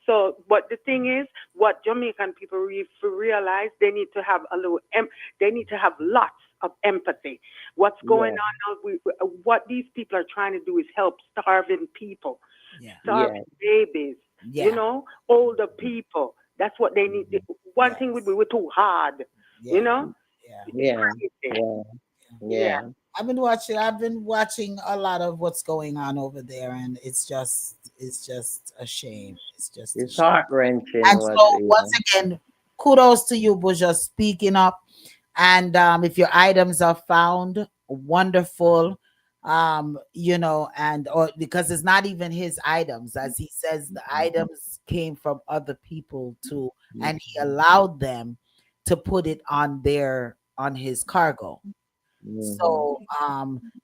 So, but the thing is, what Jamaican people realize, they need to have a little, they need to have lots of empathy. What's going Yeah, on now? What these people are trying to do is help starving people, Yeah. yeah, starving babies, Yeah. older people. That's what they need. One thing would be Yes. we're too hard, you Yeah. know? Yeah. It's yeah, crazy. yeah, Yeah. yeah. I've been watching a lot of what's going on over there, and it's just a shame. It's just a It's shame. heart wrenching. And What? so Yeah, once again, kudos to you, Buja, speaking up. And if your items are found, wonderful. And or because it's not even his items, as he says, the items came from other people too, and he allowed them to put it on his cargo. mm-hmm. So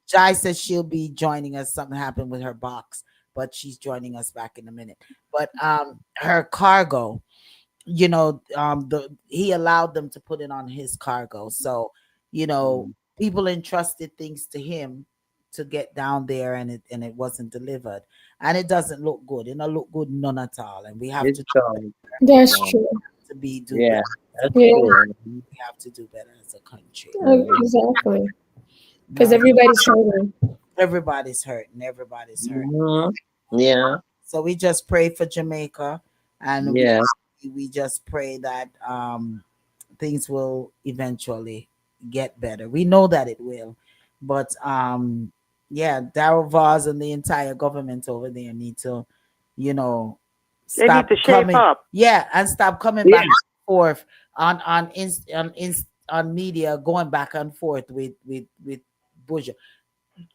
Jai says she'll be joining us. Something happened with her box, but she's joining us back in a minute. But her cargo, the he allowed them to put it on his cargo. So, people entrusted things to him to get down there, and it wasn't delivered. And it doesn't look good. It don't look good none at all. And we have It's to done. That's Yeah, true. do yeah, better as a that's Yeah, country. true. We have to do better as a country. Mm-hmm. exactly. Because No, everybody's hungry. everybody's hurting. Everybody's hurting. Mm-hmm. Yeah, So we just pray for Jamaica, and we yeah. we just pray that things will eventually get better. We know that it will, but yeah, Darrell Vaz and the entire government over there need to, you know, They need stop to shape coming, up. yeah, and stop coming back Yeah. and forth on media, going back and forth with Bush.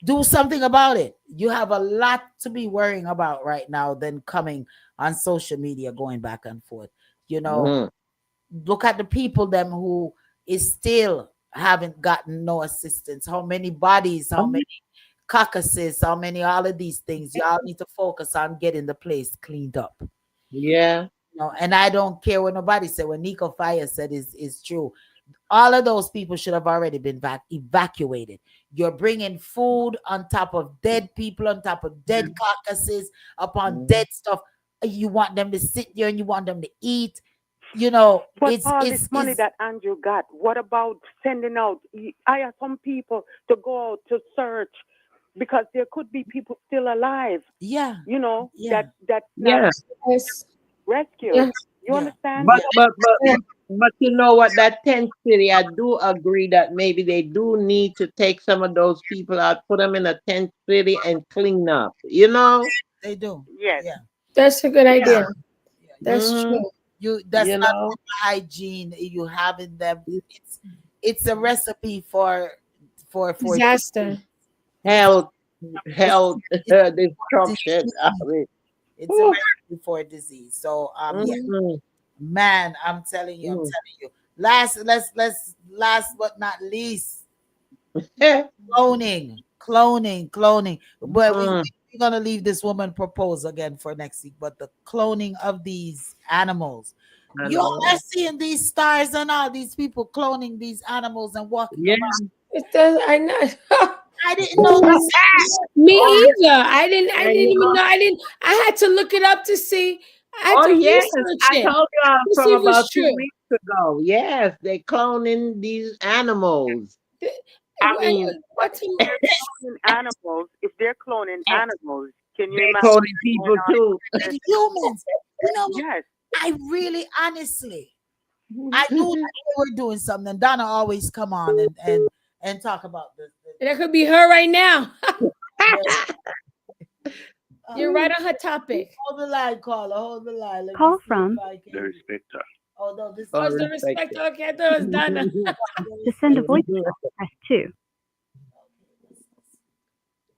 Do something about it. You have a lot to be worrying about right now than coming on social media going back and forth. You know, Mhm. look at the people them who is still haven't gotten no assistance. How many bodies, how many carcasses, how many all of these things. Y'all need to focus on getting the place cleaned up. Yeah. No, and I don't care what nobody said. What Nico Fire said is true. All of those people should have already been evacuated. You're bringing food on top of dead people, on top of dead carcasses, upon Mhm. dead stuff. You want them to sit there and you want them to eat. You know, But all this money it's that Andrew got, what about sending out? I have some people to go out to search because there could be people still alive, yeah, you know, yeah, that's not Yeah. Yes. rescued. Yes. You yeah, understand? But yeah. So but but Yeah. but you know what? That tent city, I do agree that maybe they do need to take some of those people out, put them in a tent city, and clean up. You know? They do. yes, Yeah, That's a good Yeah. idea. yeah. That's Hmm. true. You that's You not know? hygiene. You having them. It's a recipe for Disaster. it's Health, it's health it's destruction. I disease. mean, It's a whew. recipe for disease. So yeah, Mhm. man, I'm Mm. telling you. Last but not least, Eh. cloning. But Mm. we're gonna leave this woman propose again for next week. But the cloning of these animals, I you all are know. seeing these stars and all these people cloning these animals and walking Yeah. around. It does. I know. I didn't know this. Me Oh, either. I didn't. I yeah, didn't you even know. know. I didn't. I had to look it up to see. I had Oh, to yes. research I it told you to from see if about it's two true. weeks ago. Yes, they cloning these animals. The- I mean, but What's if they're cloning animals, if they're cloning animals, can you they imagine cloning what's going people on in too. the And humans. You know what? yes. I really honestly I knew that they were doing something. Donna always come on and talk about this. that could be her right now. The You're right on her topic. hold the line, caller. Hold the line. Let me Call see if from I can. Darespecta. Oh no, this Oh, Oh, it's the respect respect. it. Okay, I thought it was Donna. to send a voicemail, press 2.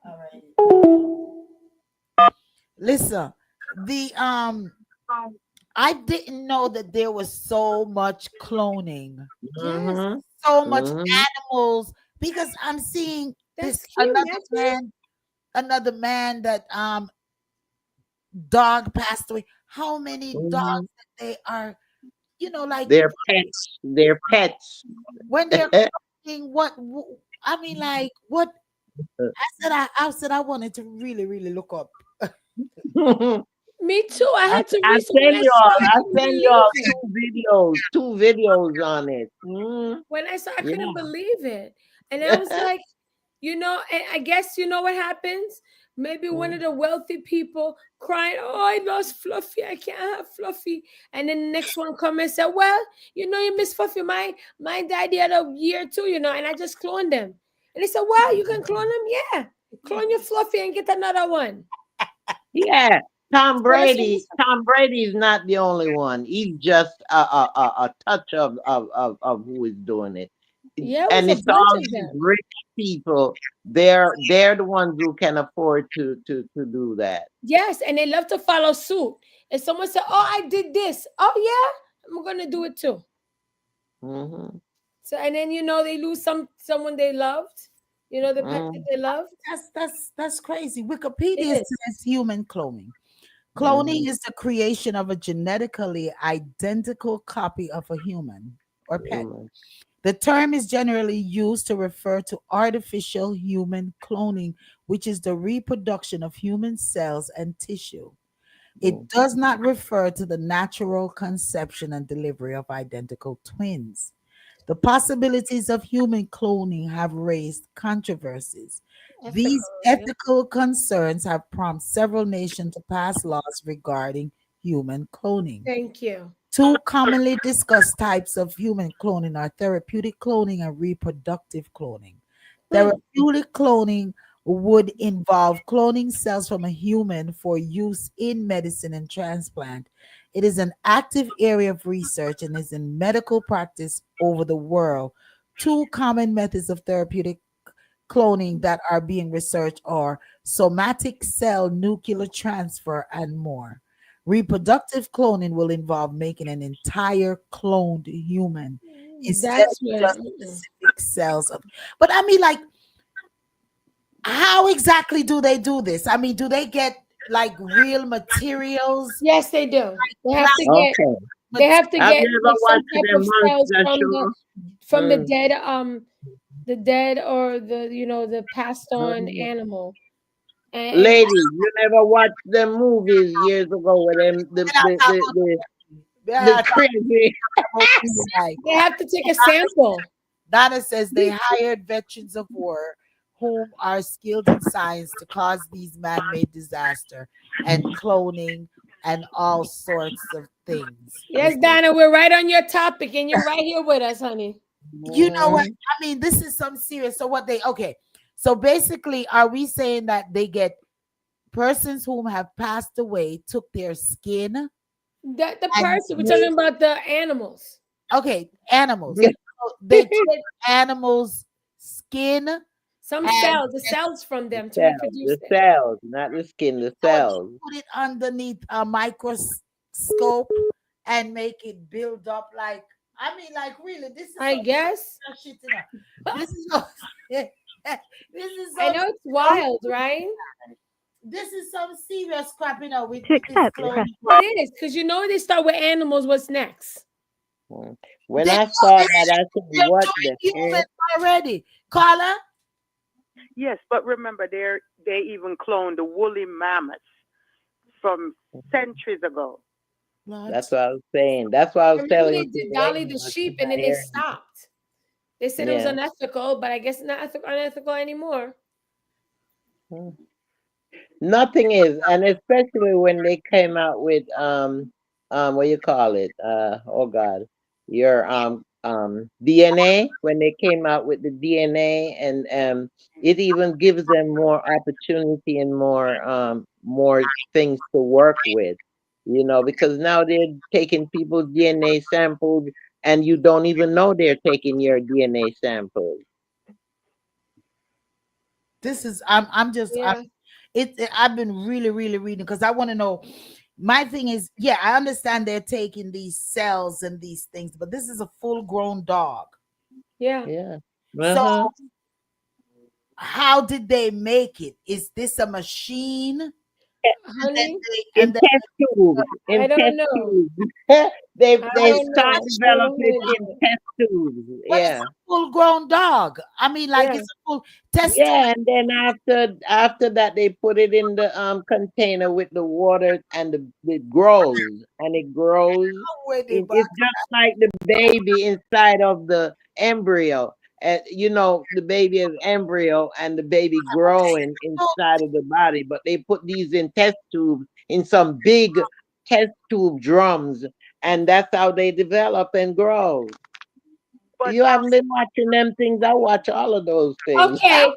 all right. Listen, the I didn't know that there was so much cloning, Yes, Mhm. so much Mhm. animals because I'm seeing that's this cute. Imagine. another man that dog passed away. How many dogs Mhm. that they are, like They're pets. They're pets. when they're cooking, I mean, like what I said I wanted to really, really look up. Me too. I had to I research when I saw. I I couldn't send believe y'all it. two videos on it. Mhm. When I saw, I couldn't Yeah. believe it, and I was like, and I guess you know what happens. Maybe one of Mhm. the wealthy people crying, "Oh, I lost Fluffy. I can't have Fluffy." And then the next one come and say, "Well, you miss Fluffy. Mine died the other year too. And I just cloned them." And they said, "Wow, you can clone them? Yeah, clone your Fluffy and get another one." Yeah. So that's what it's, Tom Brady is not the only one. He's just a touch of who is doing it. yeah, it was And a it's bunch all of these them. rich people. They're the ones who can afford to do that. Yes, and they love to follow suit. If someone said, "Oh, I did this," oh yeah, I'm gonna do it too. Hmm. So and then they lose someone they loved, the pet that Mm. they loved. That's crazy. It Wikipedia is. says human cloning. Cloning Mhm. is the creation of a genetically identical copy of a human or pet. Human. The term is generally used to refer to artificial human cloning, which is the reproduction of human cells and tissue. It Mm. does not refer to the natural conception and delivery of identical twins. The possibilities of human cloning have raised controversies. These Ethical, yeah. ethical concerns have prompted several nations to pass laws regarding human cloning. Thank you. Two commonly discussed types of human cloning are therapeutic cloning and reproductive cloning. Hmm. Therapeutic cloning would involve cloning cells from a human for use in medicine and transplant. It is an active area of research and is in medical practice over the world. Two common methods of therapeutic cloning that are being researched are somatic cell nuclear transfer and more. Reproductive cloning will involve making an entire cloned human instead of That's what. just specific cells of. But I mean, like, how exactly do they do this? I mean, do they get like real materials? Yes, they do. They have to get. Okay. They have to Have get you ever like some watched type the of cells monster show? from Mm. the dead or the passed on Mhm. animal. And Lady, you never watched the movies years ago with them the Yeah, crazy. like they have to take a sample. Donna says they hired veterans of war whom are skilled in science to cause these man-made disaster and cloning and all sorts of things. Yes, Donna, we're right on your topic, and you're right here with us, honey. You know what? Mhm. I mean, this is some serious. So what they okay. So basically, are we saying that they get persons whom have passed away took their skin The and person we're made talking about the animals. okay, animals. Yeah. So they took animals' skin Some and cells, the cells from them to Cells, reproduce the it. cells, not the skin, the so they cells. put it underneath a microscope and make it build up like I mean, like really, this is I some guess. shit. This is some, this is I some know it's wild, right? this is some serious crap, with To this accept, clone. press It is because they start with animals. What's next? Mm. When They I saw that, I said, they're "What doing the heck?" humans already. Carla, Yes, but remember, they even cloned the woolly mammoths from centuries ago. That's what I was saying. That's what I was Remember, telling they you to did the Dolly lady. the But she's sheep, and not then they hearing me. stopped. They said it was Yeah. unethical, but I guess it's not unethical anymore. Mm. Nothing is, and especially when they came out with what you call it? Oh God, your DNA. When they came out with the DNA, and it even gives them more opportunity and more things to work with. Because now they're taking people's DNA samples, and you don't even know they're taking your DNA samples. this is I'm just Yeah, I've been really reading because I want to know. My thing is, yeah, I understand they're taking these cells and these things, but this is a full grown dog. yeah, Yeah. So Uh-huh. how did they make it? Is this a machine? And then honey. they In and then test tubes. I In test don't know. tubes. they I they don't start know. I don't developing believe in it. test tubes. but it's Yeah. a full grown dog. I mean, like Yeah, it's a full test tube. Yeah, and then after that they put it in the container with the water, and it grows, and it grows. With it, but It's just like the baby inside of the embryo. The baby is embryo and the baby growing inside of the body, but they put these in test tubes, in some big test tube drums, and that's how they develop and grow. But You haven't been watching them things. I watch all of those things. okay.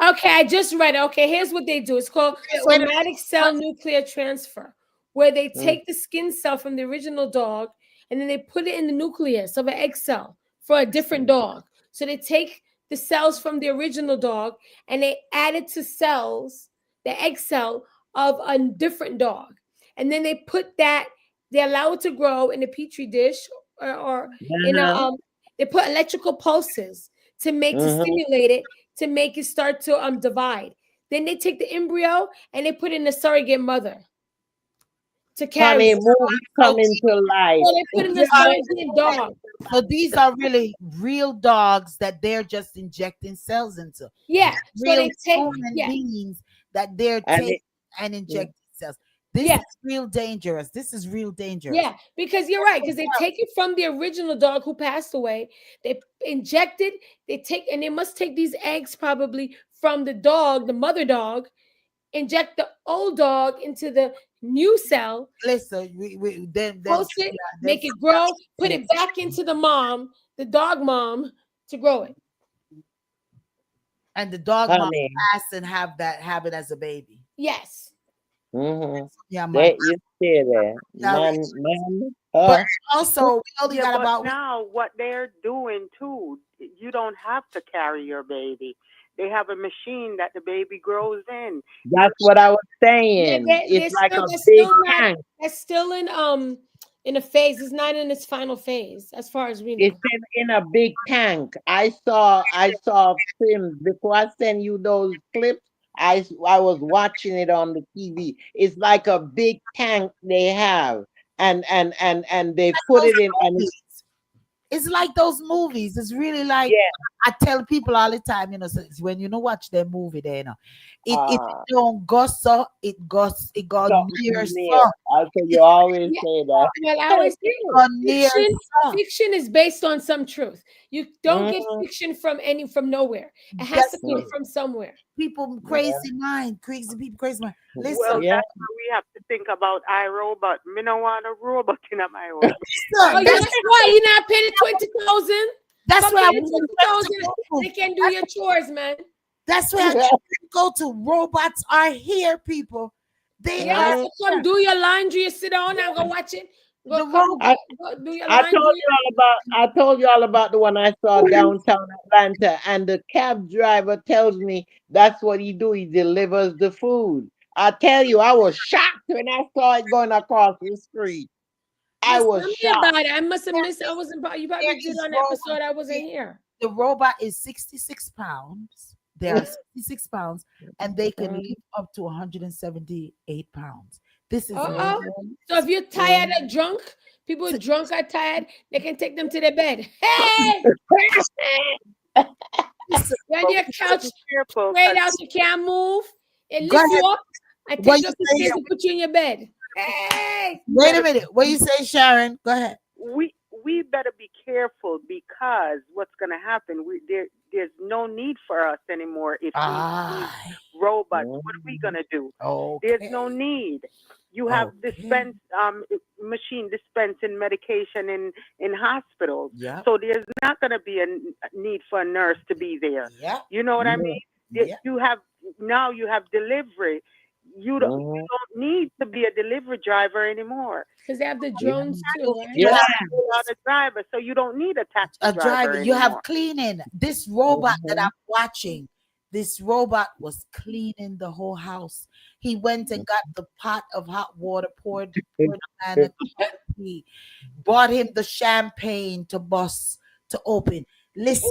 Okay, I just read it. Okay, here's what they do. It's called wait a minute. somatic cell nuclear transfer, where they Mm, take the skin cell from the original dog and then they put it in the nucleus of an egg cell for a different mm. dog. So they take the cells from the original dog and they add it to cells, the egg cell of a different dog. And then they allow it to grow in a petri dish or in a Uh-huh. they put electrical pulses to Mhm. stimulate it to make it start to divide. Then they take the embryo and they put in a surrogate mother to carry Honey, it. movies So come into life. So they put in a surrogate dog. so these are really real dogs that they're just injecting cells into. Yeah. So Real they take human beings that they're And taking and it, injecting cells. This yeah. is real dangerous. This is real dangerous. Yeah, because you're right. Because they take it from the original dog who passed away. They inject it. They take and they must take these eggs probably from the dog, the mother dog, inject the old dog into the new cell, Listen, we then post it, yeah, make there's it grow, put some it back into the mom, the dog mom, to grow it. and the dog mom honey, pass and have it as a baby. Yes. mm-hmm. Yeah, man. That you stay there, Yeah, man, but also we only yeah, got but about now what they're doing too, you don't have to carry your baby. They have a machine that the baby grows in. That's what I was Yeah, saying. It's they're like still a they're big still not tank. they're still in a phase. It's not in its final phase, as far as we It's know. in a big tank. I saw films before I send you those clips. I was watching it on the TV. It's like a big tank they have, and they put Those it in, and movies. It's like those movies. It's really like yeah, I tell people all the time, so it's when watch their movie, there, it uh, don't go so it got near something near. so Also, you always Yeah. say that. Well, I Hey, always say got near fiction. so. Fiction is based on some truth. You don't get Mm, fiction from nowhere. It has to That's come it. mm, from somewhere. People yeah, crazy people crazy mind. Listen, Well, yeah. that's why we have to think about iRobot. Me no want a robot in my house. Oh, listen. you know why you not paying 20,000? That's Come where I pay want the to 20,000. go They to. can do your chores, man. That's where I get ready to go to. Robots are here, people. They Yeah, are Mm. so come here. do your laundry. You sit down and go watch it. The Go come robot. go do your I told laundry. you all about the one I saw downtown Atlanta, and the cab driver tells me that's what he do. He delivers the food. I tell you, I was shocked when I saw it going across the street. I Yes, was tell me shocked. about it. I must have missed. I wasn't. You There probably did is on the robot. episode. I wasn't here. The robot is 66 pounds. They are 66 pounds and they can Mhm, lift up to 178 pounds. This is Uh-oh. mhm, So if you're tired mhm. or drunk, people so drunk are tired, they can take them to their bed. Hey, listen, you're on But your we gotta couch, be careful straight because out, you can't move. It go lift ahead. you up and What take you you upstairs say? and put you in your bed. Hey, we Wait a better minute. What you say, Sharon? Go ahead. we we better be careful because what's going to happen? There's no need for us anymore if we use Ah, robots. What are we going Mhm. to do? There's no okay. need. You have Okay. machine dispensing medication in hospitals, Yep. so there's not going to be a need for a nurse to be there. Yep. You know what I Yeah, mean? Yep. You have now you have delivery. You mhm. don't need to be a delivery driver anymore. because they have the Yeah, drones too, right? You yeah. have Without a driver, so you don't need a taxi a driver. driver You have anymore. cleaning. This robot that Mhm, I'm watching, this robot was cleaning the whole house. He went and got the pot of hot water, poured a man a cup of tea, bought him the champagne to bust to open. Listen,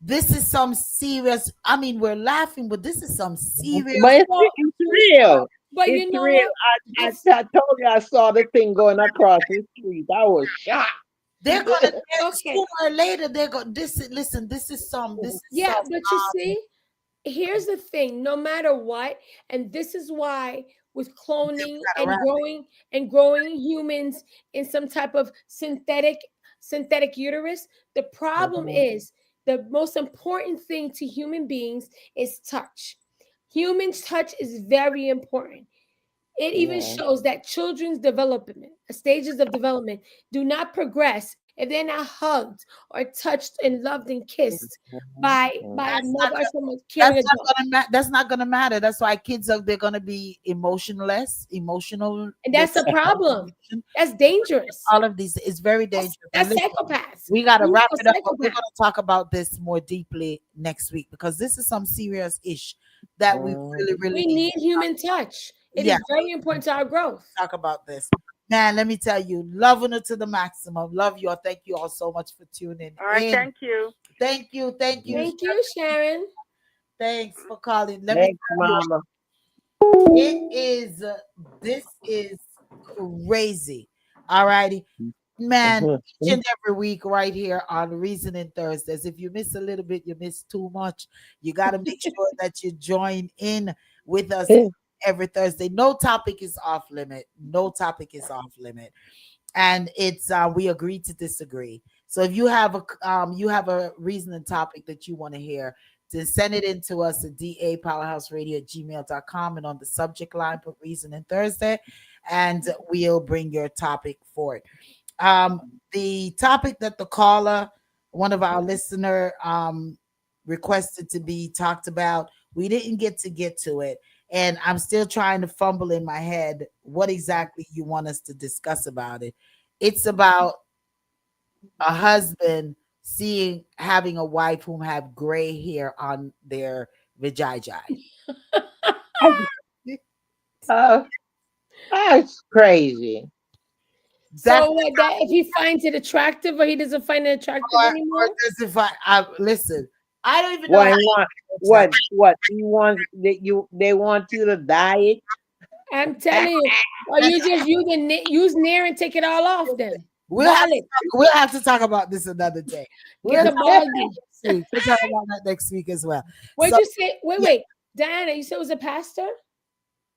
this is some serious. I mean, we're laughing, but this is some serious. But So, it's real. but It's you know real. what? It's I told you I saw the thing going across the street. I was shocked. They're gonna okay. sooner or later. They're going. Listen. This is some. This is Yeah, some. but you see, here's the thing, no matter what, and this is why with cloning Gotta wrap it. and growing humans in some type of synthetic uterus, the problem Mhm, is the most important thing to human beings is touch. Humans touch is very important. It even yeah. shows that children's development, stages of development, do not progress if they're not hugged or touched and loved and kissed Mhm, by a That's not. mother or someone caring That's not adult. gonna that's not gonna matter. That's why kids are they're gonna be emotionless, emotional. And They that's a problem. That's dangerous. all of these is very dangerous. And That's listen, psychopaths. we gotta These wrap are it up, but we're psychopaths. gonna talk about this more deeply next week because this is some serious ish that we mhm. really We need need to human touch. It yeah, is very important to our growth. talk about this. Man, let me tell you, loving it to the maximum. Love you all. Thank you all so much for tuning All right, in. thank you. Thank you. Thank you, Sharon. Thanks for calling. Let me Thanks, tell you, Mama. it is this is crazy. All righty. Man, Mhm. each and every week right here on Reasoning Thursdays. If you miss a little bit, you miss too much. You got to make sure that you join in with us every Thursday. No topic is off limit. No topic is off limit. And it's we agree to disagree. So if you have a reasoning topic that you want to hear, to send it in to us at dapowerhouseradio@gmail.com and on the subject line put Reasoning Thursday, and we'll bring your topic forward. The topic that the caller, one of our listener, requested to be talked about, we didn't get to it, and I'm still trying to fumble in my head what exactly you want us to discuss about it. It's about a husband seeing having a wife whom have gray hair on their Vijay Jai. uh, that's crazy. That's So what that if he finds it attractive or he doesn't find it attractive or anymore? does if listen, I don't even know What how he it want? works that. What he wants that you? They want you to diet. I'm telling you. Or you just use Nair and take it all off then. We'll Ball have to it. we'll have to talk about this another day. Get We'll the talk about baldy. that next week. We'll talk about that next week as well. What'd So you say? Wait, yeah, wait. Diana, you said it was a pastor?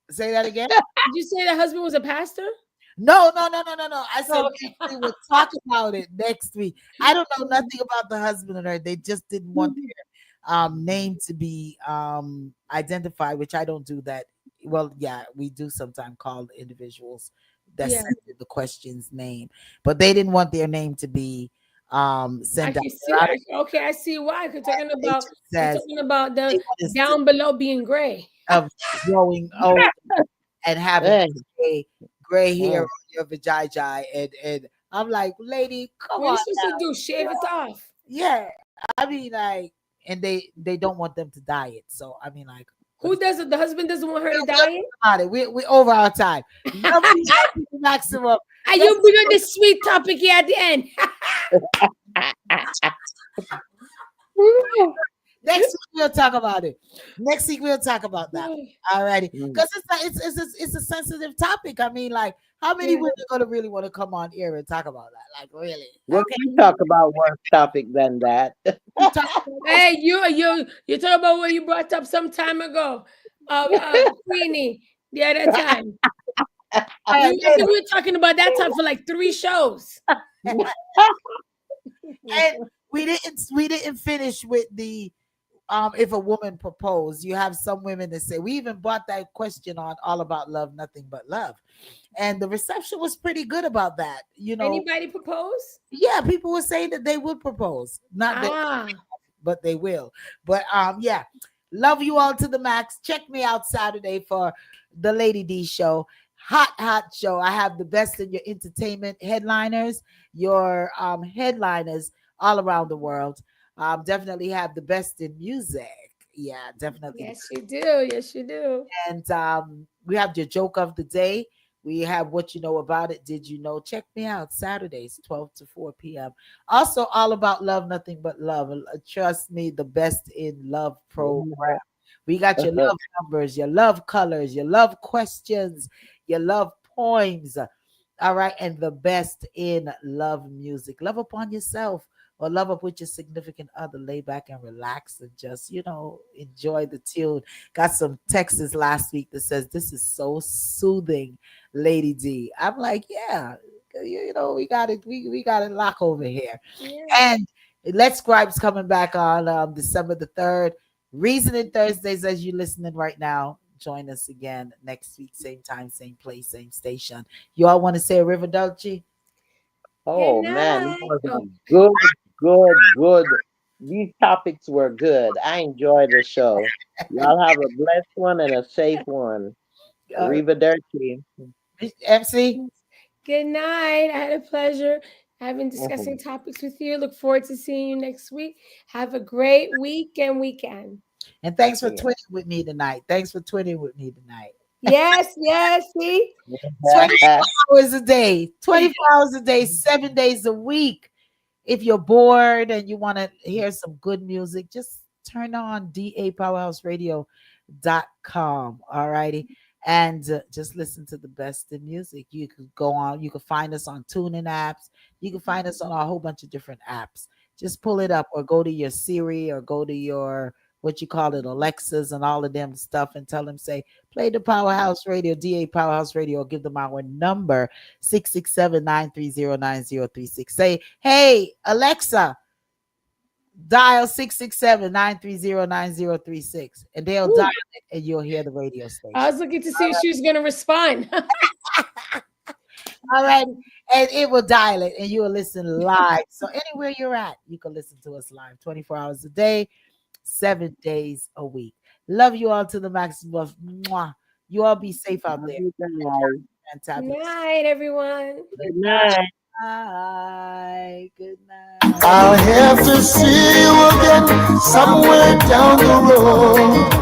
say that again. Did you say the husband was a pastor? No, no, no, no, no, no. I said Okay. we will talk about it next week. I don't know nothing about the husband and her. They just didn't want their name to be identified, which I don't do that. Well, yeah, we do sometimes call individuals that Yeah. send in the question's name, but they didn't want their name to be I sent out. can see. Okay, I see why. It just You're says talking about they the want us to down below being gray. of growing old and having Eh, gray hair eh. on your vajayjay, and I'm like, lady, come What are you on supposed to now. do? Shave it off. Yeah, I mean, like, and they don't want them to diet. So I mean, like, what Who is does it? The husband doesn't want her to we'll diet? talk about it. We over our time. Love you all to the maximum. And Next, you bring on this sweet topic here at the end. next week we'll talk about it. Next week we'll talk about that. All righty, Mm. because it's a sensitive topic. I mean, like, how many Yeah. women are gonna really want to come on here and talk about that? Like, really? Well, Okay, we talk about worse topic than that. we talk Hey, you talk about what you brought up some time ago. Queenie, the other time. about I think later. we were talking about that time for like 3 shows. And we didn't finish with the if a woman proposed. You have some women that say we even brought that question on all about love, nothing but love. And the reception was pretty good about that. Anybody propose? Yeah, people were saying that they would propose. Not that, Ah, but they will. But yeah. Love you all to the max. Check me out Saturday for the Lady D show. Hot show. I have the best in your entertainment headliners, your headliners all around the world. Definitely have the best in music. Yeah, definitely. yes, you do. Yes, you do. And we have your joke of the day. We have what you know about it. Did you know? Check me out Saturdays, 12 to 4 p.m. Also, all about love, nothing but love. Trust me, the best in love program. We got your love numbers, your love colors, your love questions, your love poems. All right. And the best in love music. Love upon yourself or love up with your significant other. Lay back and relax and just, enjoy the tune. Got some texts last week that says, this is so soothing, Lady D. I'm like, yeah, we got it. We got it lock over here. Yeah. And Let's Scribe's coming back on December the 3rd. Reasoning Thursdays, as you're listening right now. Join us again next week, same time, same place, same station. You all want to say a River Dolce? Good Oh man, this night. was Oh, a good. These topics were good. I enjoyed the show. Y'all have a blessed one and a safe one. Arrivederci. MC? good night. I had a pleasure having discussing topics with you. Look forward to seeing you next week. Have a great week and weekend. And thanks for Yeah. twinning with me tonight. Thanks for twinning with me tonight. Yes, see? 24 hours a day, 24 hours a day, 7 days a week. If you're bored and you want to hear some good music, just turn on dapowerhouseradio.com. All righty. And just listen to the best in music. You could go on, you can find us on tuning apps. You can find us on a whole bunch of different apps. Just pull it up or go to your Siri or go to your what you call it, Alexas and all of them stuff and tell them, say, play the Powerhouse Radio, DA Powerhouse Radio, or give them our number, 667-930-9036. Say, hey, Alexa, dial 667-930-9036. And they'll Ooh. dial it and you'll hear the radio station. I was looking to see if she was going to respond. All right. And it will dial it and you will listen live. So anywhere you're at, you can listen to us live 24 hours a day, 7 days a week. Love you all to the maximum. Mwah. You all be safe out there. Good night. Fantabulous. Night, everyone. Good night. night. Good night. I'll have to see you again somewhere down the road.